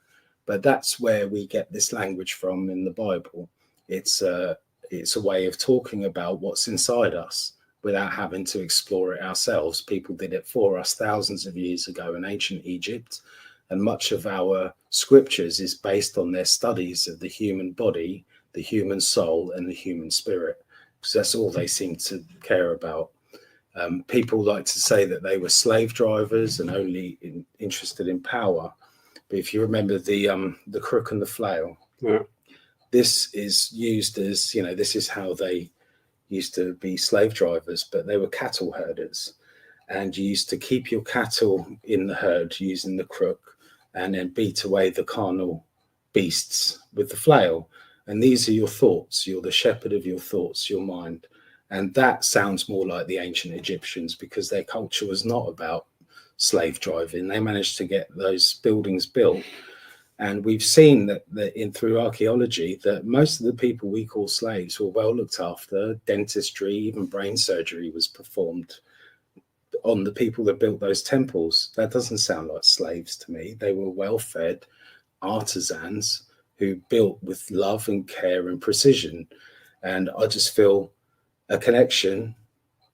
But that's where we get this language from in the Bible. It's a way of talking about what's inside us without having to explore it ourselves. People did it for us thousands of years ago in ancient Egypt, and much of our scriptures is based on their studies of the human body, the human soul, and the human spirit, because that's all they seem to care about. People like to say that they were slave drivers and only interested in power. But if you remember the crook and the flail, this is used as, this is how they used to be slave drivers, but they were cattle herders. And you used to keep your cattle in the herd using the crook and then beat away the carnal beasts with the flail. And these are your thoughts. You're the shepherd of your thoughts, your mind. And that sounds more like the ancient Egyptians, because their culture was not about slave driving. They managed to get those buildings built. And we've seen that through archaeology that most of the people we call slaves were well looked after. Dentistry, even brain surgery was performed on the people that built those temples. That doesn't sound like slaves to me. They were well-fed artisans who built with love and care and precision. And I just feel a connection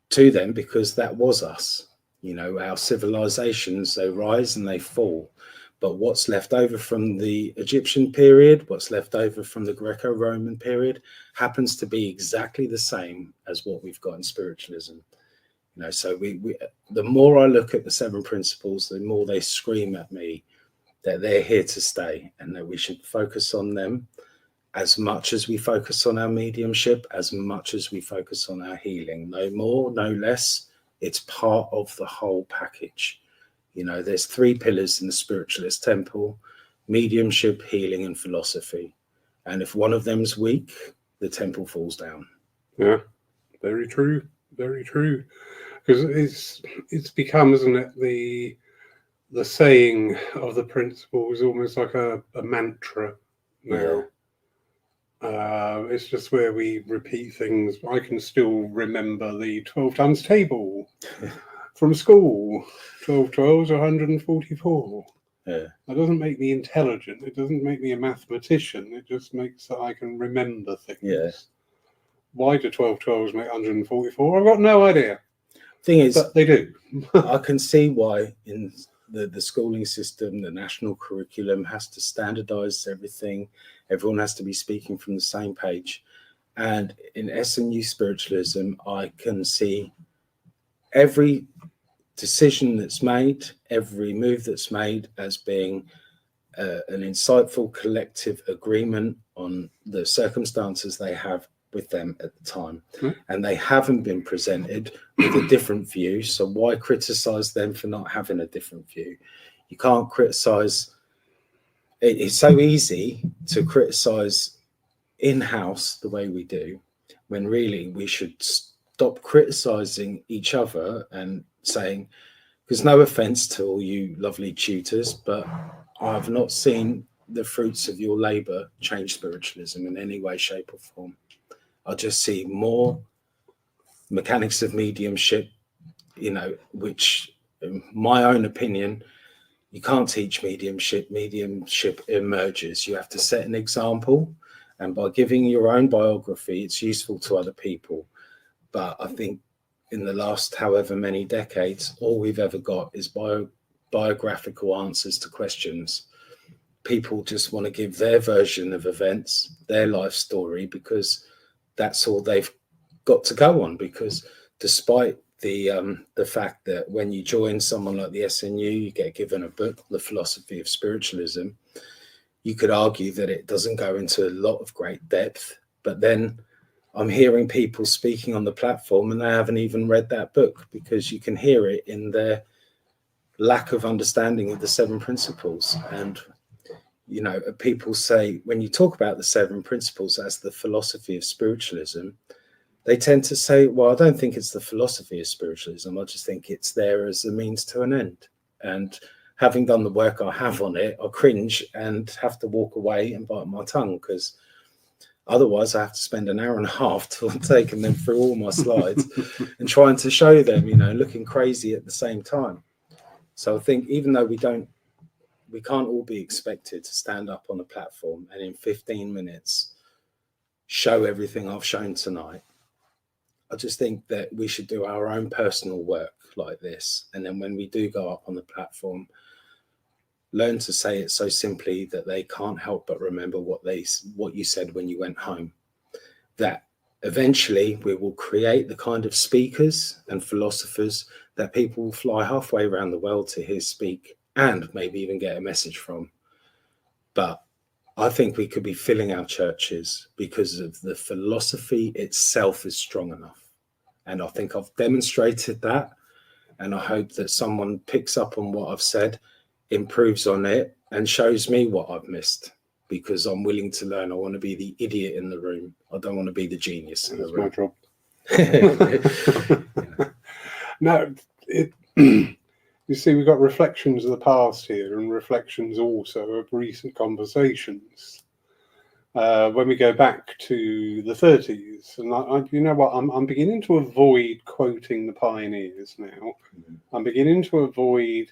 to them because that was us. You know, our civilizations, they rise and they fall. But what's left over from the Egyptian period, what's left over from the Greco-Roman period, happens to be exactly the same as what we've got in spiritualism. You know, so the more I look at the 7 principles, the more they scream at me that they're here to stay and that we should focus on them as much as we focus on our mediumship, as much as we focus on our healing. No more, no less. It's part of the whole package. You know, there's 3 pillars in the spiritualist temple: mediumship, healing, and philosophy. And if one of them's weak, the temple falls down. Yeah, very true. Very true. Because it's become, isn't it, the saying of the principle is almost like a mantra now. It's just where we repeat things. I can still remember the 12 tons table from school. 12 12s are 144. Yeah. That doesn't make me intelligent. It doesn't make me a mathematician. It just makes that I can remember things. Yeah. Why do 12 12s make 144? I've got no idea. Thing is, but they do. I can see why in the schooling system, the national curriculum has to standardize everything. Everyone has to be speaking from the same page. And in SNU spiritualism, I can see every decision that's made, every move that's made as being an insightful collective agreement on the circumstances they have with them at the time. And they haven't been presented with a different view. So why criticize them for not having a different view? You can't criticize. It's so easy to criticize in-house the way we do, when really we should stop criticizing each other and saying, because no offense to all you lovely tutors, but I've not seen the fruits of your labor change spiritualism in any way, shape or form. I just see more mechanics of mediumship, you know, which, in my own opinion, you can't teach mediumship. Mediumship emerges. You have to set an example. And by giving your own biography, it's useful to other people. But I think in the last however many decades, all we've ever got is biographical answers to questions. People just want to give their version of events, their life story, because that's all they've got to go on. Because despite the fact that when you join someone like the SNU, you get given a book, The Philosophy of Spiritualism, you could argue that it doesn't go into a lot of great depth. But then I'm hearing people speaking on the platform and they haven't even read that book, because you can hear it in their lack of understanding of the 7 principles. And, you know, people say, when you talk about the 7 principles as the philosophy of spiritualism, they tend to say, well, I don't think it's the philosophy of spiritualism. I just think it's there as a means to an end. And having done the work I have on it, I cringe and have to walk away and bite my tongue, because otherwise I have to spend an hour and a half taking them through all my slides and trying to show them, you know, looking crazy at the same time. So I think even though we can't all be expected to stand up on a platform and in 15 minutes show everything I've shown tonight, I just think that we should do our own personal work like this. And then when we do go up on the platform, learn to say it so simply that they can't help but remember what you said when you went home. That eventually we will create the kind of speakers and philosophers that people will fly halfway around the world to hear speak and maybe even get a message from. But I think we could be filling our churches because of the philosophy itself is strong enough. And I think I've demonstrated that. And I hope that someone picks up on what I've said, improves on it, and shows me what I've missed, because I'm willing to learn. I want to be the idiot in the room. I don't want to be the genius in the room. That's my job. No, you see, we've got reflections of the past here and reflections also of recent conversations. when we go back to the 30s. And you know what? I'm beginning to avoid quoting the pioneers now. I'm beginning to avoid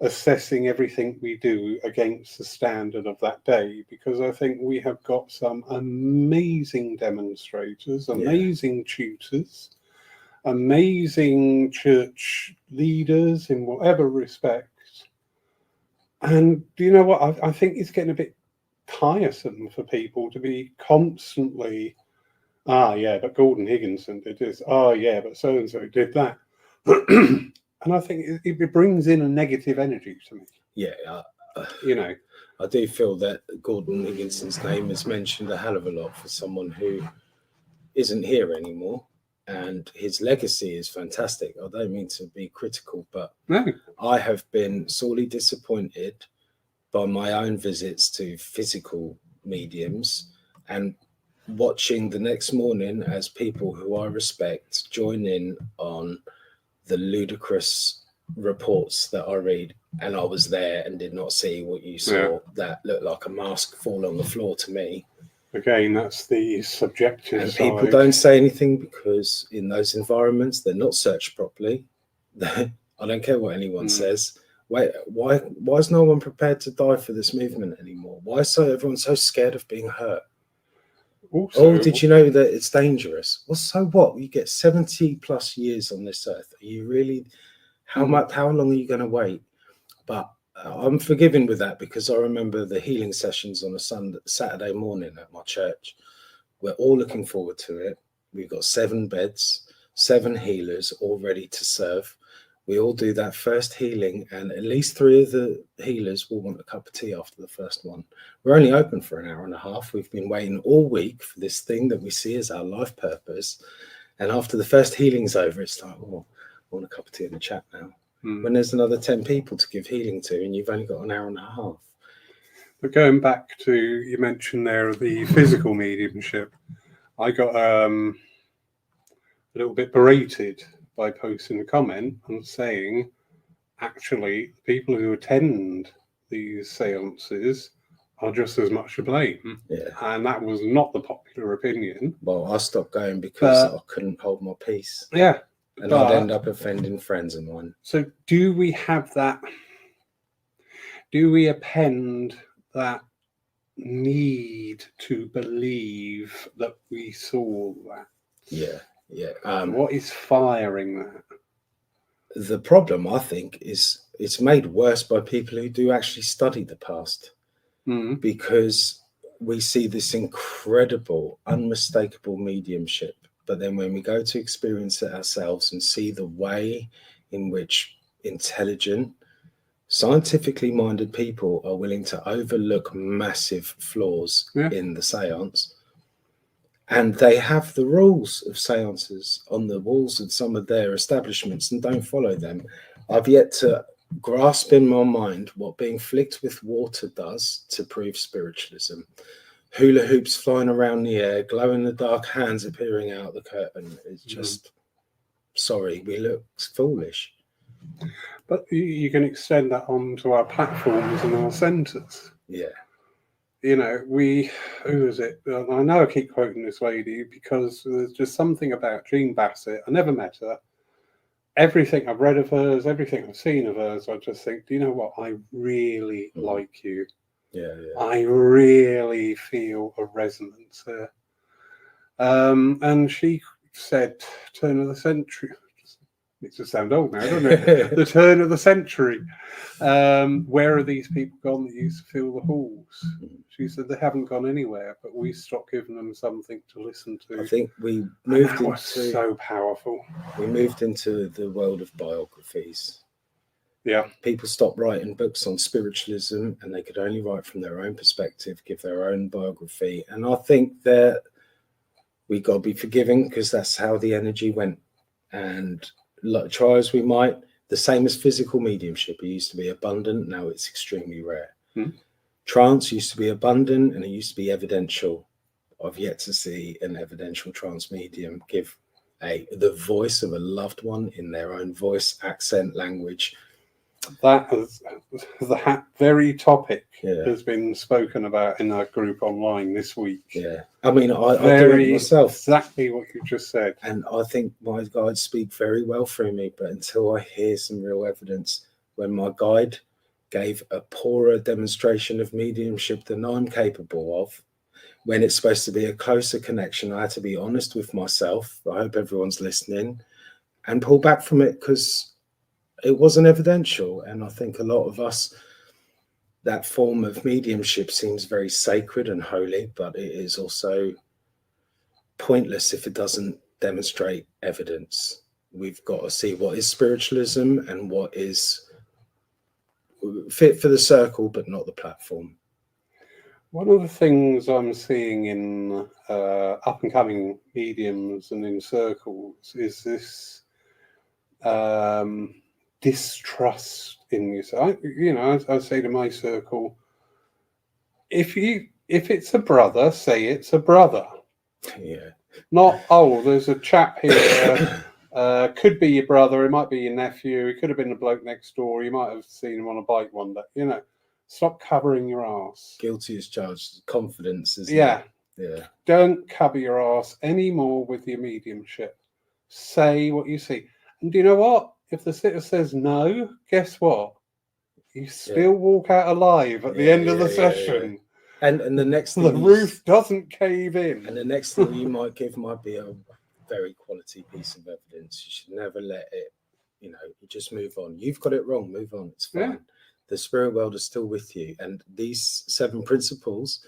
assessing everything we do against the standard of that day, because I think we have got some amazing demonstrators, amazing tutors, amazing church leaders in whatever respect. And you know what? I think it's getting a bit tiresome for people to be constantly, but Gordon Higginson did this. But so and so did that. And I think it brings in a negative energy to me. Yeah, you know, I do feel that Gordon Higginson's name is mentioned a hell of a lot for someone who isn't here anymore, and his legacy is fantastic. I don't mean to be critical, but no. I have been sorely disappointed by my own visits to physical mediums and watching the next morning as people who I respect join in on the ludicrous reports that I read, and I was there and did not see what you saw. That looked like a mask fall on the floor to me. Again, that's the subjective and side. People don't say anything because in those environments they're not searched properly. I don't care what anyone says. Wait, why is no one prepared to die for this movement anymore? Why is everyone so scared of being hurt? Also, did you know that it's dangerous? Well, so what? You get 70 plus years on this earth. Are you really? How long are you going to wait? But I'm forgiving with that, because I remember the healing sessions on a Saturday morning at my church. We're all looking forward to it. We've got 7 beds, 7 healers all ready to serve. We all do that first healing, and at least 3 of the healers will want a cup of tea after the first one. We're only open for an hour and a half. We've been waiting all week for this thing that we see as our life purpose. And after the first healing's over, it's like, oh, I want a cup of tea and a chat now. When there's another 10 people to give healing to, and you've only got an hour and a half. But going back to, you mentioned there the physical mediumship, I got a little bit berated by posting a comment and saying, actually, people who attend these seances are just as much to blame. Yeah. And that was not the popular opinion. Well, I stopped going because I couldn't hold my peace. Yeah. And I'd end up offending friends of mine. So do we have that? Do we append that need to believe that we saw that? Yeah. What is firing that? The problem, I think, is it's made worse by people who do actually study the past, because we see this incredible, unmistakable mediumship. But then when we go to experience it ourselves and see the way in which intelligent, scientifically minded people are willing to overlook massive flaws in the seance, and they have the rules of seances on the walls of some of their establishments and don't follow them. I've yet to grasp in my mind what being flicked with water does to prove spiritualism. Hula hoops flying around the air, glow in the dark hands appearing out the curtain. It's just, sorry, we look foolish. But you can extend that onto our platforms and our centres. Yeah. You know, who is it? I know I keep quoting this lady because there's just something about Jean Bassett. I never met her. Everything I've read of hers, everything I've seen of hers, I just think, do you know what? I really like you. Yeah. I really feel a resonance there. And she said, turn of the century. Makes it sound old now, doesn't it? The turn of the century. Where are these people gone that used to fill the halls? She said they haven't gone anywhere, but we stopped giving them something to listen to. I think we moved into so powerful. We moved into the world of biographies. Yeah. People stopped writing books on spiritualism, and they could only write from their own perspective, give their own biography. And I think that we got to be forgiving, because that's how the energy went. And try as we might, the same as physical mediumship. It used to be abundant, now it's extremely rare. Trance used to be abundant and it used to be evidential. I've yet to see an evidential trance medium give the voice of a loved one in their own voice, accent, language. that very topic Yeah. has been spoken about in our group online this week. Yeah, I mean, I do it myself. Exactly what you just said. And I think my guides speak very well through me, but until I hear some real evidence, when my guide gave a poorer demonstration of mediumship than I'm capable of, when it's supposed to be a closer connection, I had to be honest with myself. I hope everyone's listening and pull back from it because it wasn't evidential. And I think a lot of us, that form of mediumship seems very sacred and holy, but it is also pointless if it doesn't demonstrate evidence. We've got to see what is spiritualism and what is fit for the circle, but not the platform. One of the things I'm seeing in up and coming mediums and in circles is this distrust in yourself. I say to my circle, if it's a brother, say it's a brother. Yeah. Not, oh, there's a chap here, could be your brother, it might be your nephew, it could have been the bloke next door, you might have seen him on a bike one day, Stop covering your ass. Guilty as charged. Confidence, isn't it? Yeah. Don't cover your ass anymore with your mediumship. Say what you see. And do you know what? If the sitter says no, guess what? You still walk out alive at the end of the session. And the next thing the roof doesn't cave in. And the next thing you might give might be a very quality piece of evidence. You should never let it, you just move on. You've got it wrong, move on. It's fine. Yeah. The spirit world is still with you. And these 7 principles,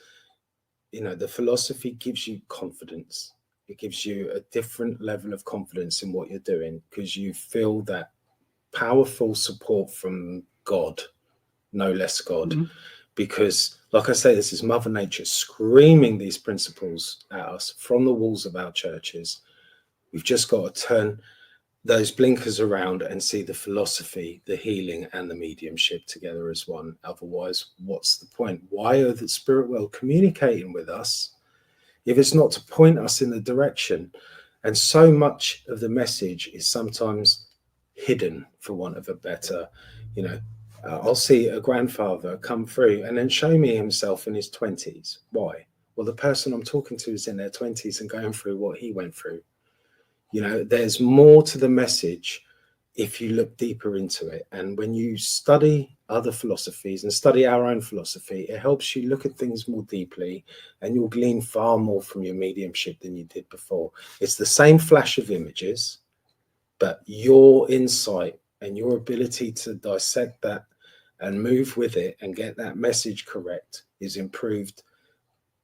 the philosophy gives you confidence. It gives you a different level of confidence in what you're doing because you feel that powerful support from God, no less God. Mm-hmm. Because, like I say, this is Mother Nature screaming these principles at us from the walls of our churches. We've just got to turn those blinkers around and see the philosophy, the healing, and the mediumship together as one. Otherwise, what's the point? Why are the spirit world communicating with us if it's not to point us in the direction? And so much of the message is sometimes hidden, for want of a better, I'll see a grandfather come through and then show me himself in his 20s. Why? Well, the person I'm talking to is in their 20s and going through what he went through. There's more to the message if you look deeper into it. And when you study other philosophies and study our own philosophy, it helps you look at things more deeply and you'll glean far more from your mediumship than you did before. It's the same flash of images, but your insight and your ability to dissect that and move with it and get that message correct is improved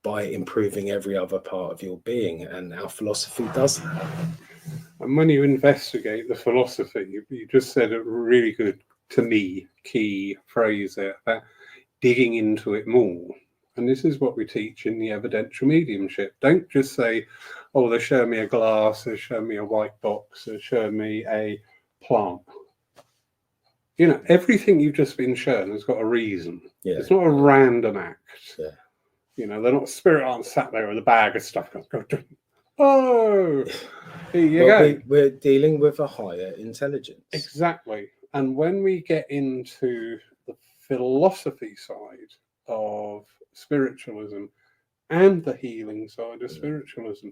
by improving every other part of your being. And our philosophy does that. And when you investigate the philosophy, you just said a really good, to me, key phrase there about digging into it more. And this is what we teach in the evidential mediumship. Don't just say, oh, they show me a glass, they show me a white box, they show me a plant. Everything you've just been shown has got a reason. Yeah. It's not a random act. Yeah. They're not spirit aren't sat there with a bag of stuff. Oh, here you go. We're dealing with a higher intelligence. Exactly. And when we get into the philosophy side of spiritualism and the healing side of spiritualism,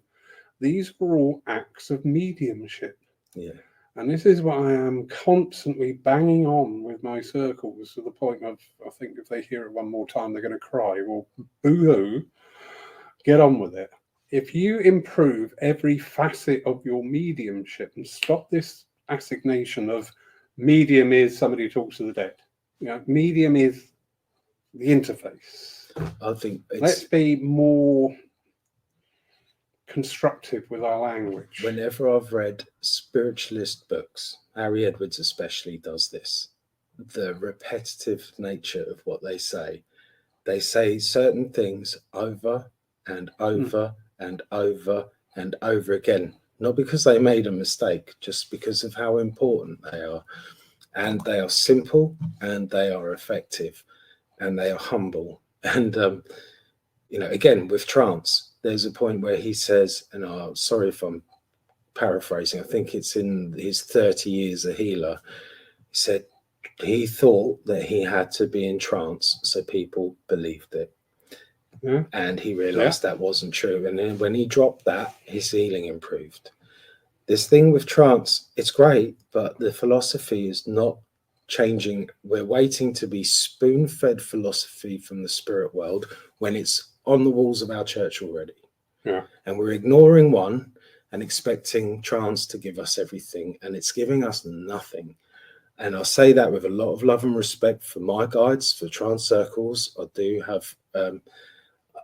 these are all acts of mediumship. Yeah. And this is what I am constantly banging on with my circles to the point of, I think if they hear it one more time, they're going to cry. Well, boo-hoo, get on with it. If you improve every facet of your mediumship and stop this assignation of medium is somebody who talks to the dead. Medium is the interface. I think let's be more constructive with our language. Whenever I've read spiritualist books, Harry Edwards especially does this, the repetitive nature of what they say certain things over and over and over and over again, not because they made a mistake, just because of how important they are. And they are simple and they are effective and they are humble. And, again, with trance, there's a point where he says, and sorry if I'm paraphrasing, I think it's in his 30 years a healer, he said, he thought that he had to be in trance so people believed it. Yeah. And he realized that wasn't true. And then when he dropped that, his healing improved. This thing with trance, it's great, but the philosophy is not changing. We're waiting to be spoon-fed philosophy from the spirit world when it's on the walls of our church already. Yeah. And we're ignoring one and expecting trance to give us everything, and it's giving us nothing. And I say that with a lot of love and respect for my guides, for trance circles. I do have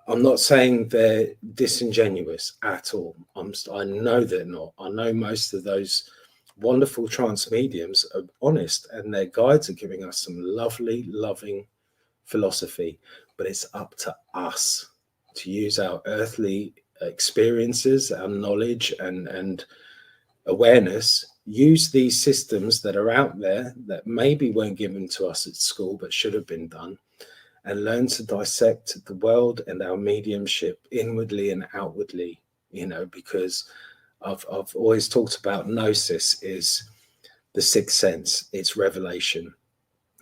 I'm not saying they're disingenuous at all. I know they're not. I know most of those wonderful trance mediums are honest, and their guides are giving us some lovely, loving philosophy. But it's up to us to use our earthly experiences, our knowledge, and awareness. Use these systems that are out there that maybe weren't given to us at school but should have been done, and learn to dissect the world and our mediumship inwardly and outwardly, because I've always talked about gnosis is the sixth sense, it's revelation.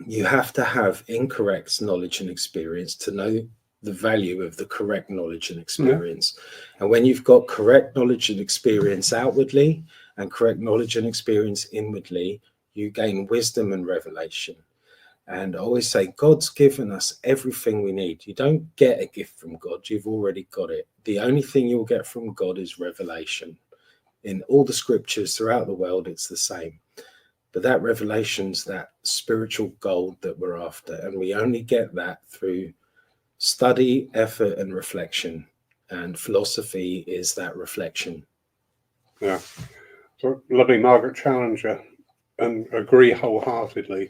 You have to have incorrect knowledge and experience to know the value of the correct knowledge and experience. Yeah. And when you've got correct knowledge and experience outwardly and correct knowledge and experience inwardly, you gain wisdom and revelation. And I always say, God's given us everything we need. You don't get a gift from God. You've already got it. The only thing you'll get from God is revelation. In all the scriptures throughout the world, it's the same. But that revelation's that spiritual gold that we're after. And we only get that through study, effort, and reflection. And philosophy is that reflection. Yeah. So, lovely Margaret Challenger, and agree wholeheartedly.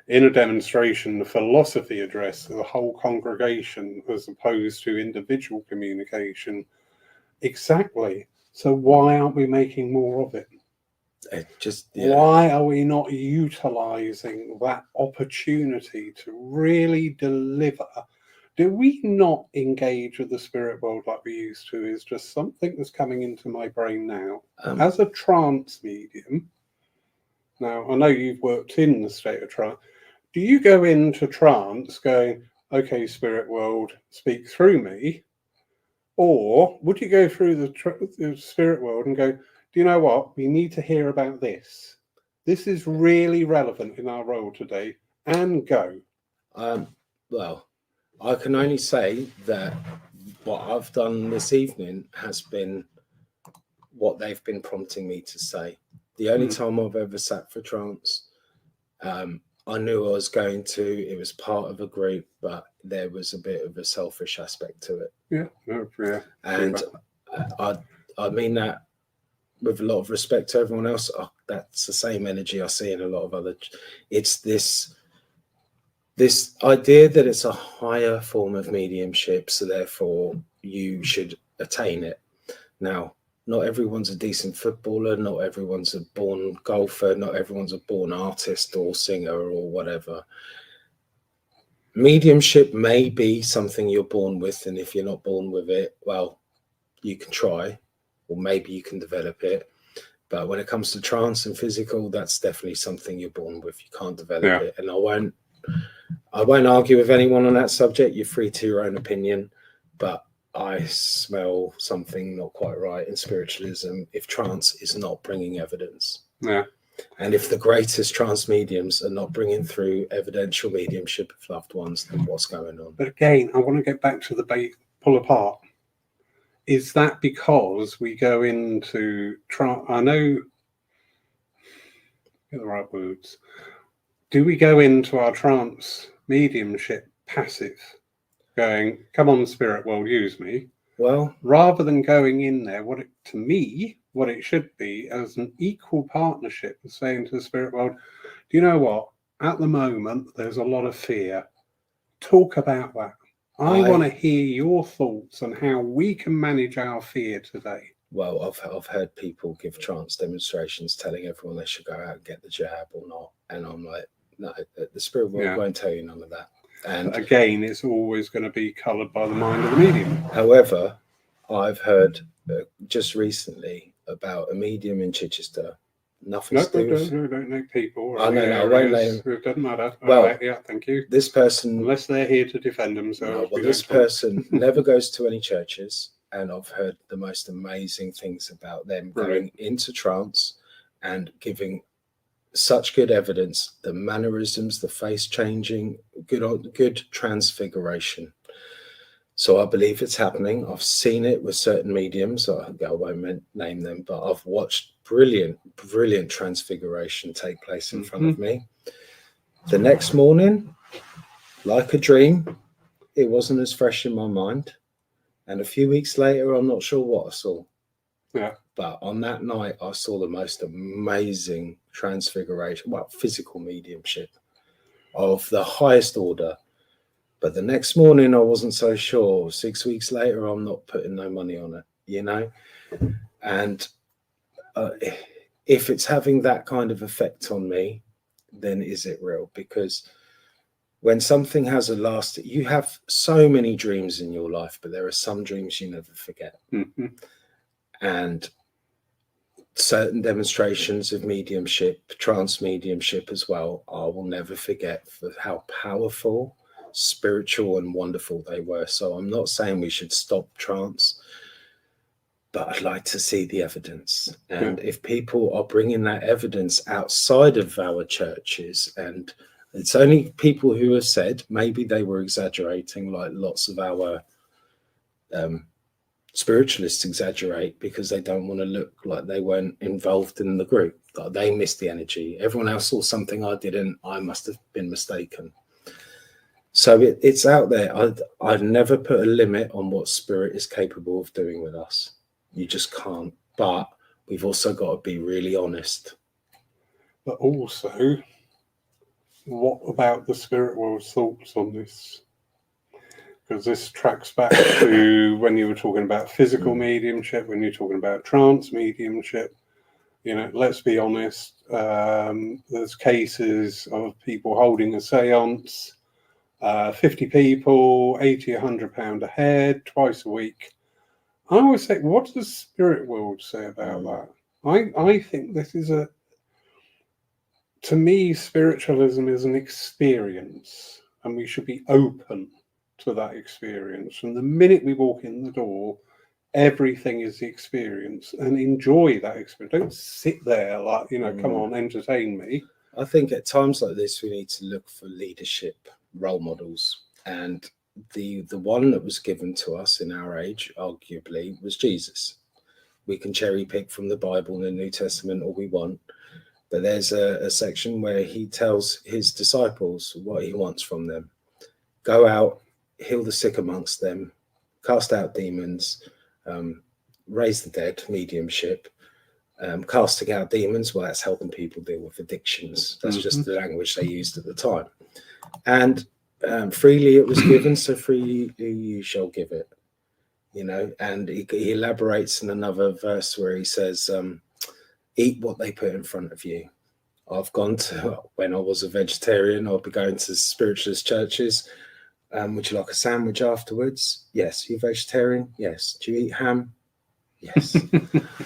In a demonstration, the philosophy address the whole congregation as opposed to individual communication. Exactly. So why aren't we making more of it? Why are we not utilizing that opportunity to really deliver? Do we not engage with the spirit world like we used to? Is just something that's coming into my brain now. As a trance medium, now I know you've worked in the state of trance. Do you go into trance going, okay, spirit world, speak through me? Or would you go through the spirit world and go, do you know what? We need to hear about this. This is really relevant in our role today, and go. Well, I can only say that what I've done this evening has been what they've been prompting me to say. The only time I've ever sat for trance, I knew I was going to. It was part of a group, but there was a bit of a selfish aspect to it. Yeah. And I mean that with a lot of respect to everyone else. That's the same energy I see in a lot of other. It's this idea that it's a higher form of mediumship, so therefore you should attain it. Now, not everyone's a decent footballer, not everyone's a born golfer, not everyone's a born artist or singer or whatever. Mediumship may be something you're born with, and if you're not born with it, well, you can try, or maybe you can develop it. But when it comes to trance and physical, that's definitely something you're born with. You can't develop it. And I won't argue with anyone on that subject. You're free to your own opinion, but I smell something not quite right in spiritualism if trance is not bringing evidence. Yeah. And if the greatest trance mediums are not bringing through evidential mediumship of loved ones, then what's going on? But again, I want to get back to the pull apart. Is that because we go into trance? I know, get the right words. Do we go into our trance mediumship passive, going, come on, spirit world, use me? Well, rather than going in there, what it should be as an equal partnership, saying to the spirit world, do you know what? At the moment, there's a lot of fear. Talk about that. I want to hear your thoughts on how we can manage our fear today. Well, I've heard people give trance demonstrations telling everyone they should go out and get the jab or not. And I'm like, no, the spirit world won't tell you none of that. And again, it's always going to be coloured by the mind of the medium. However, I've heard just recently about a medium in Chichester Nothing to do with... don't know people. Or I know, I won't name. It doesn't matter. Well, right, yeah, thank you. This person, unless they're here to defend themselves. well, this person never goes to any churches, and I've heard the most amazing things about them going into trance and giving such good evidence, the mannerisms, the face changing, good transfiguration. So I believe it's happening. I've seen it with certain mediums. I won't name them, but I've watched brilliant transfiguration take place in front of me. The next morning, like a dream, it wasn't as fresh in my mind. And a few weeks later, I'm not sure what I saw. Yeah. But on that night, I saw the most amazing transfiguration, physical mediumship of the highest order. But the next morning, I wasn't so sure. 6 weeks later, I'm not putting no money on it, you know? And if it's having that kind of effect on me, then is it real? Because when something has a last, you have so many dreams in your life, but there are some dreams you never forget. And certain demonstrations of mediumship, trance mediumship as well, I will never forget for how powerful, spiritual and wonderful they were. So I'm not saying we should stop trance, but I'd like to see the evidence. And if people are bringing that evidence outside of our churches, and it's only people who have said maybe they were exaggerating, like lots of our spiritualists exaggerate because they don't want to look like they weren't involved in the group, like they missed the energy. Everyone else saw something I didn't. I must have been mistaken. So it's out there. I'd never put a limit on what spirit is capable of doing with us. You just can't. But we've also got to be really honest. But also, what about the spirit world's thoughts on this? Because this tracks back to when you were talking about physical mediumship, when you're talking about trance mediumship. You know, let's be honest, there's cases of people holding a seance, 50 people, 80, £100 a head, twice a week. I always say, what does the spirit world say about that? I think this is to me, spiritualism is an experience, and we should be open to that experience. From the minute we walk in the door, everything is the experience, and enjoy that experience. Don't sit there like, come on, entertain me. I think at times like this, we need to look for leadership role models. And the one that was given to us in our age, arguably, was Jesus. We can cherry pick from the Bible and the New Testament all we want. But there's a section where he tells his disciples what he wants from them. Go out, heal the sick amongst them, cast out demons, raise the dead, mediumship, casting out demons. Well, that's helping people deal with addictions. That's just the language they used at the time. And freely it was given, so freely you shall give it. You know, and he elaborates in another verse where he says, eat what they put in front of you. I've gone to, when I was a vegetarian, I'll be going to spiritualist churches. Would you like a sandwich afterwards? Yes. You vegetarian? Yes. Do you eat ham? Yes.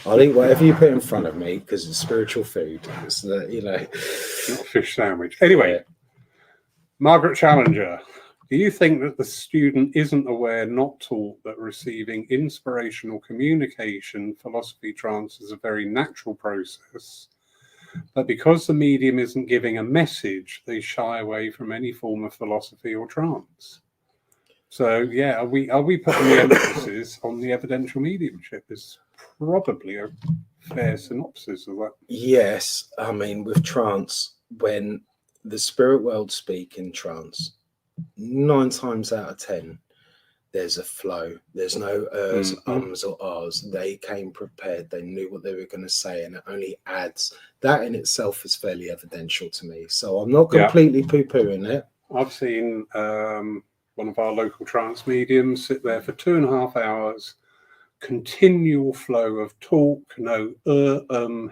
I'll eat whatever you put in front of me because it's spiritual food. It's not a fish sandwich. Anyway, Margaret Challenger, do you think that the student isn't aware, not taught, that receiving inspirational communication, philosophy, trance is a very natural process, but because the medium isn't giving a message, they shy away from any form of philosophy or trance? So, yeah, are we putting the emphasis on the evidential mediumship? Is probably a fair synopsis of that. Yes, I mean, with trance, when the spirit world speak in trance, 9 times out of 10, there's a flow. There's no ums or ahs. They came prepared. They knew what they were going to say, and it only adds. That in itself is fairly evidential to me. So I'm not completely poo-pooing it. I've seen one of our local trance mediums sit there for 2.5 hours, continual flow of talk, no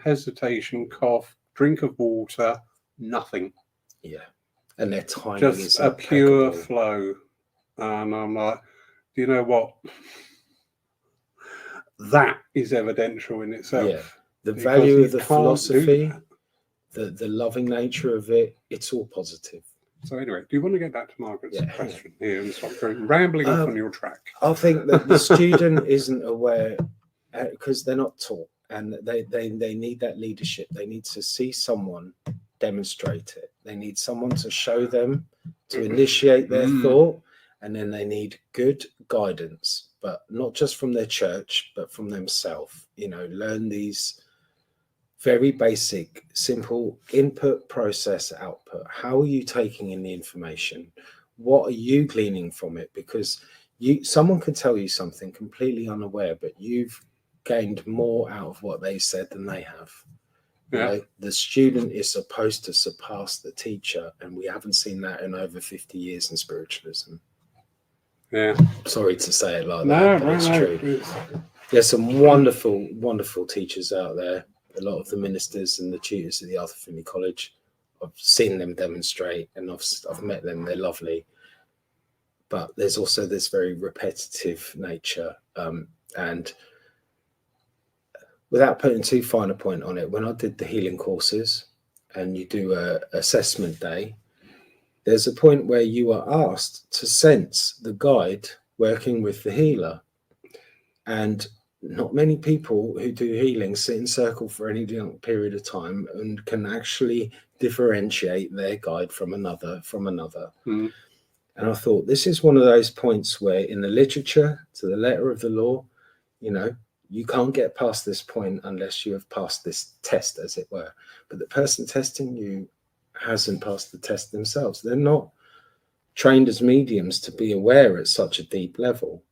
hesitation, cough, drink of water, nothing. Yeah. And their timing just is a pure flow. And I'm like, do you know what? That is evidential in itself. Yeah. The Because value you of the can't do philosophy, that. the loving nature of it, it's all positive. So anyway, do you want to get back to Margaret's Yeah. question here and stop going rambling off on your track? I think that the student isn't aware because they're not taught, and they need that leadership. They need to see someone demonstrate it. They need someone to show them, to initiate their thought, and then they need good guidance, but not just from their church, but from themselves. Learn these very basic, simple input, process, output. How are you taking in the information? What are you gleaning from it? Because someone can tell you something completely unaware, but you've gained more out of what they said than they have. The student is supposed to surpass the teacher, and we haven't seen that in over 50 years in spiritualism. Yeah. Sorry to say it like that, but it's true. There's some wonderful, wonderful teachers out there. A lot of the ministers and the tutors at the Arthur Findlay College, I've seen them demonstrate, and I've met them. They're lovely. But there's also this very repetitive nature. And without putting too fine a point on it, when I did the healing courses and you do a assessment day, there's a point where you are asked to sense the guide working with the healer. And not many people who do healing sit in circle for any period of time and can actually differentiate their guide from another. And I thought, this is one of those points where in the literature, to the letter of the law, you can't get past this point unless you have passed this test, as it were. But the person testing you hasn't passed the test themselves. They're not trained as mediums to be aware at such a deep level.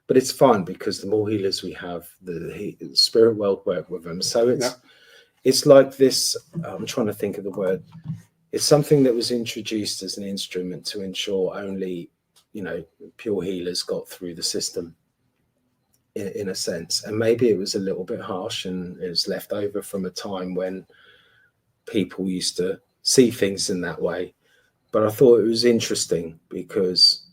But it's fine, because the more healers we have, the spirit world work with them. So it's like this. I'm trying to think of the word. It's something that was introduced as an instrument to ensure only, pure healers got through the system, in a sense. And maybe it was a little bit harsh, and it was left over from a time when people used to see things in that way. But I thought it was interesting because,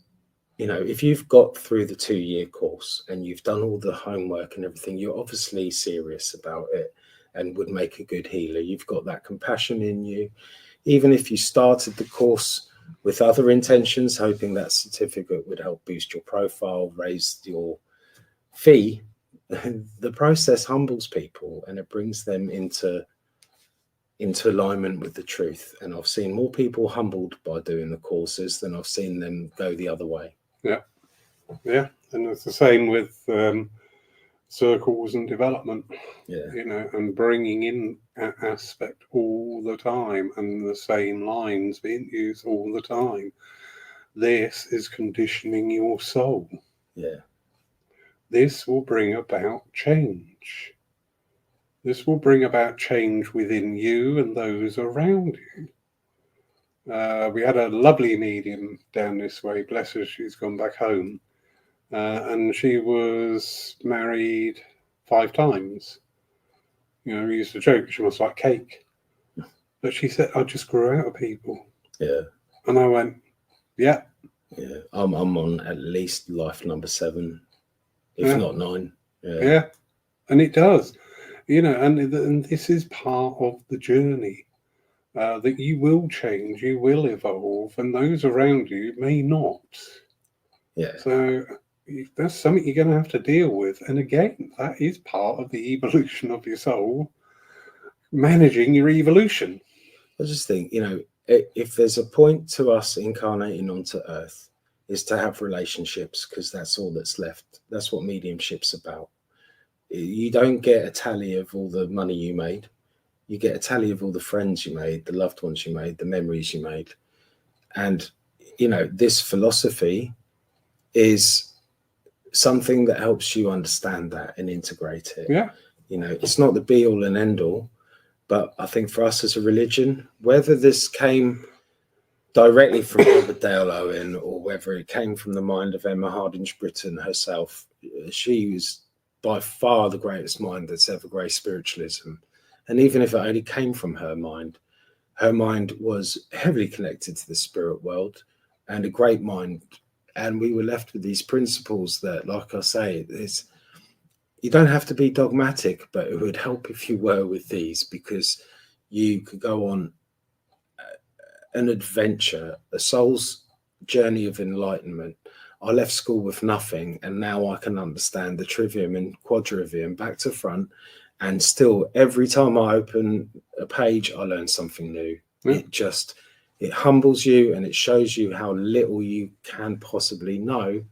if you've got through the 2-year course and you've done all the homework and everything, you're obviously serious about it and would make a good healer. You've got that compassion in you. Even if you started the course with other intentions, hoping that certificate would help boost your profile, raise your fee, the process humbles people and it brings them into alignment with the truth. And I've seen more people humbled by doing the courses than I've seen them go the other way. Yeah, and it's the same with circles and development. And bringing in an aspect all the time, and the same lines being used all the time. This is conditioning your soul. This will bring about change. This will bring about change within you and those around you. We had a lovely medium down this way, bless her, she's gone back home. And she was married 5 times. We used to joke she must like cake. But she said, I just grew out of people. And I went, I'm on at least life number 7, if not 9. And it does. And this is part of the journey. That you will change, you will evolve, and those around you may not. So that's something you're going to have to deal with. And again, that is part of the evolution of your soul, managing your evolution. I just think, if there's a point to us incarnating onto Earth, is to have relationships, because that's all that's left. That's what mediumship's about. You don't get a tally of all the money you made. You get a tally of all the friends you made, the loved ones you made, the memories you made. And, this philosophy is something that helps you understand that and integrate it. It's not the be all and end all, but I think for us as a religion, whether this came directly from Robert Dale Owen or whether it came from the mind of Emma Hardinge Britten herself, she was by far the greatest mind that's ever graced spiritualism. And even if it only came from her mind was heavily connected to the spirit world and a great mind. And we were left with these principles that, like I say, you don't have to be dogmatic, but it would help if you were with these, because you could go on an adventure, a soul's journey of enlightenment. I left school with nothing, and now I can understand the trivium and quadrivium back to front. And still, every time I open a page, I learn something new. Yeah. It humbles you, and it shows you how little you can possibly know,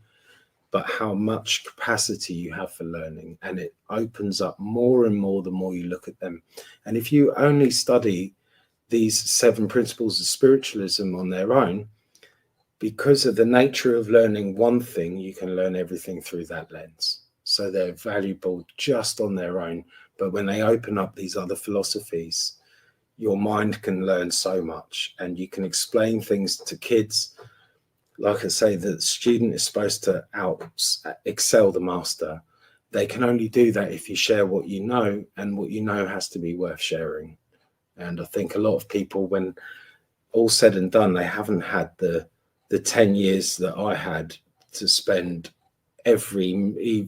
but how much capacity you have for learning. And it opens up more and more the more you look at them. And if you only study these 7 principles of spiritualism on their own, because of the nature of learning one thing, you can learn everything through that lens. So they're valuable just on their own. But when they open up these other philosophies, your mind can learn so much, and you can explain things to kids. Like I say, the student is supposed to excel the master. They can only do that if you share what you know, and what you know has to be worth sharing. And I think a lot of people, when all said and done, they haven't had the 10 years that I had to spend every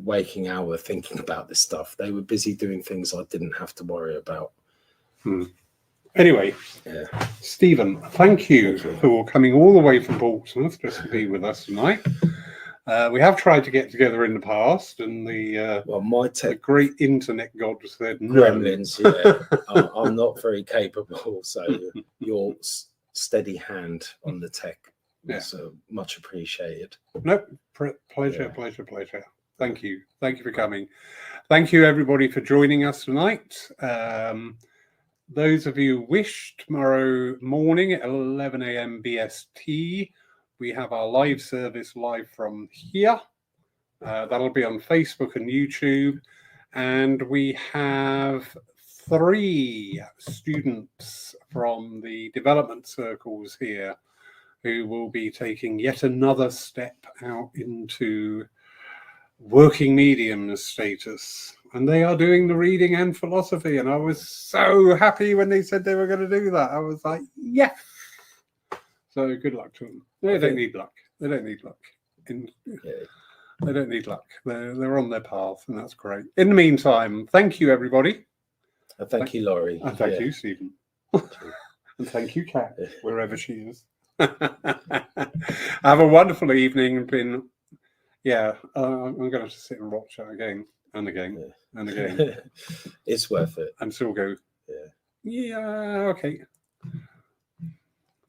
waking hour thinking about this stuff. They were busy doing things I didn't have to worry about. Anyway, yeah. Stephen, thank you for coming all the way from Portsmouth just to be with us tonight. We have tried to get together in the past, and the great internet god said no. Gremlins, yeah. I'm not very capable, so your steady hand on the tech is much appreciated. Nope, pleasure. Thank you for coming. Thank you everybody for joining us tonight. Those of you who wish, tomorrow morning at 11 a.m. BST, we have our live service live from here. That'll be on Facebook and YouTube. And we have 3 students from the development circles here who will be taking yet another step out into working medium status. And they are doing the reading and philosophy. And I was so happy when they said they were going to do that. I was like, yes. So good luck to them. They don't need luck. They don't need luck. They don't need luck. They're on their path, and that's great. In the meantime, thank you, everybody. Thank you, Laurie. And thank you, Stephen. And thank you, Kat, wherever she is. Have a wonderful evening. I'm going to have to sit and watch that again and again and again. It's worth it. And still go, okay.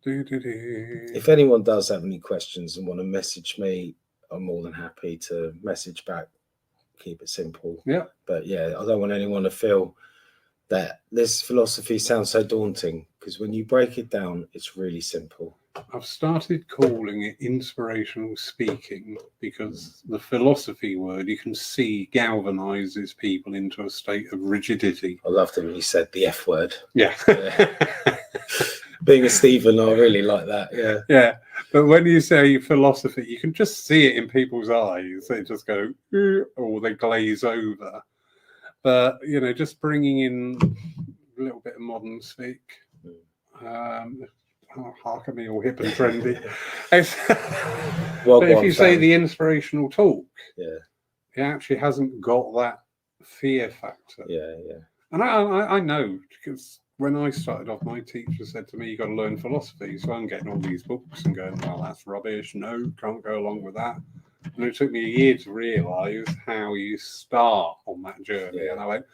If anyone does have any questions and want to message me, I'm more than happy to message back. Keep it simple. Yeah. But I don't want anyone to feel that this philosophy sounds so daunting, because when you break it down, it's really simple. I've started calling it inspirational speaking, because the philosophy word, you can see, galvanizes people into a state of rigidity. I loved it when you said the F word. Yeah. Being a Stephen, I really like that. Yeah. But when you say philosophy, you can just see it in people's eyes. They just go, or they glaze over. But, just bringing in a little bit of modern speak. Hark at me, all hip and trendy. But if you say the inspirational talk, it actually hasn't got that fear factor. And I know, because when I started off, my teacher said to me, "You've got to learn philosophy." So I'm getting all these books and going, "Well, that's rubbish. No, can't go along with that." And it took me a year to realise how you start on that journey. And I went,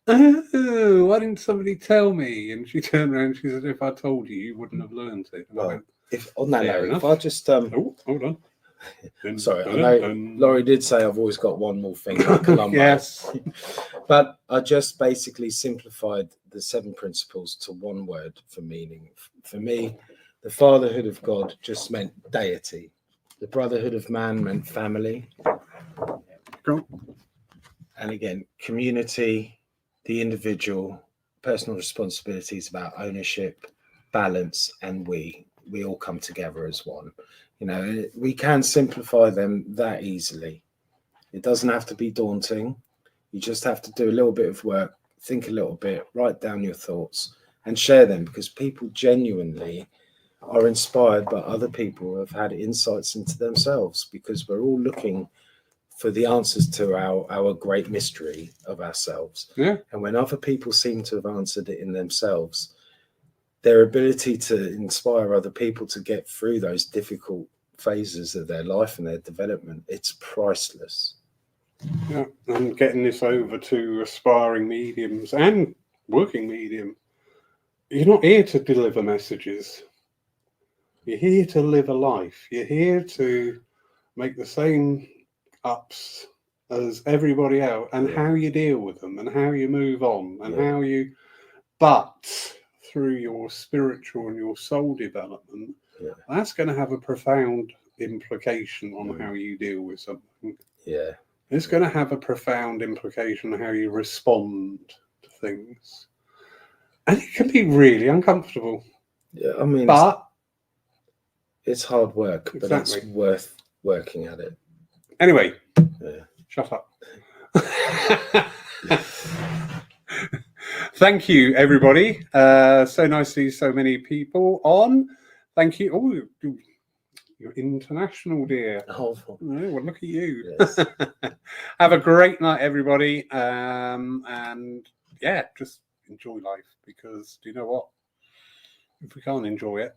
"Oh, why didn't somebody tell me?" And she turned around and she said, "If I told you, you wouldn't have learned it." And I went, if I just hold on. Sorry, I know Laurie did say I've always got one more thing. Yes. But I just basically simplified the 7 principles to one word for meaning. For me, the fatherhood of God just meant deity. The brotherhood of man meant family. And again, community, the individual, personal responsibilities about ownership, balance, and we all come together as one. We can simplify them that easily. It doesn't have to be daunting. You just have to do a little bit of work, think a little bit, write down your thoughts, and share them, because people genuinely are inspired by other people who have had insights into themselves, because we're all looking for the answers to our great mystery of ourselves. Yeah. And when other people seem to have answered it in themselves, their ability to inspire other people to get through those difficult phases of their life and their development, it's priceless. Yeah, and getting this over to aspiring mediums and working medium. You're not here to deliver messages. You're here to live a life. You're here to make the same ups as everybody else, and how you deal with them, and how you move on, and how you. But through your spiritual and your soul development, that's going to have a profound implication on how you deal with something. Yeah. It's going to have a profound implication on how you respond to things. And it can be really uncomfortable. Yeah, I mean, but it's hard work, but it's worth working at it. Anyway, shut up. Thank you, everybody. So nice to see so many people on. Thank you. Oh, you're international, dear. Oh, well, look at you. Yes. Have a great night, everybody. And yeah, just enjoy life, because do you know what? If we can't enjoy it,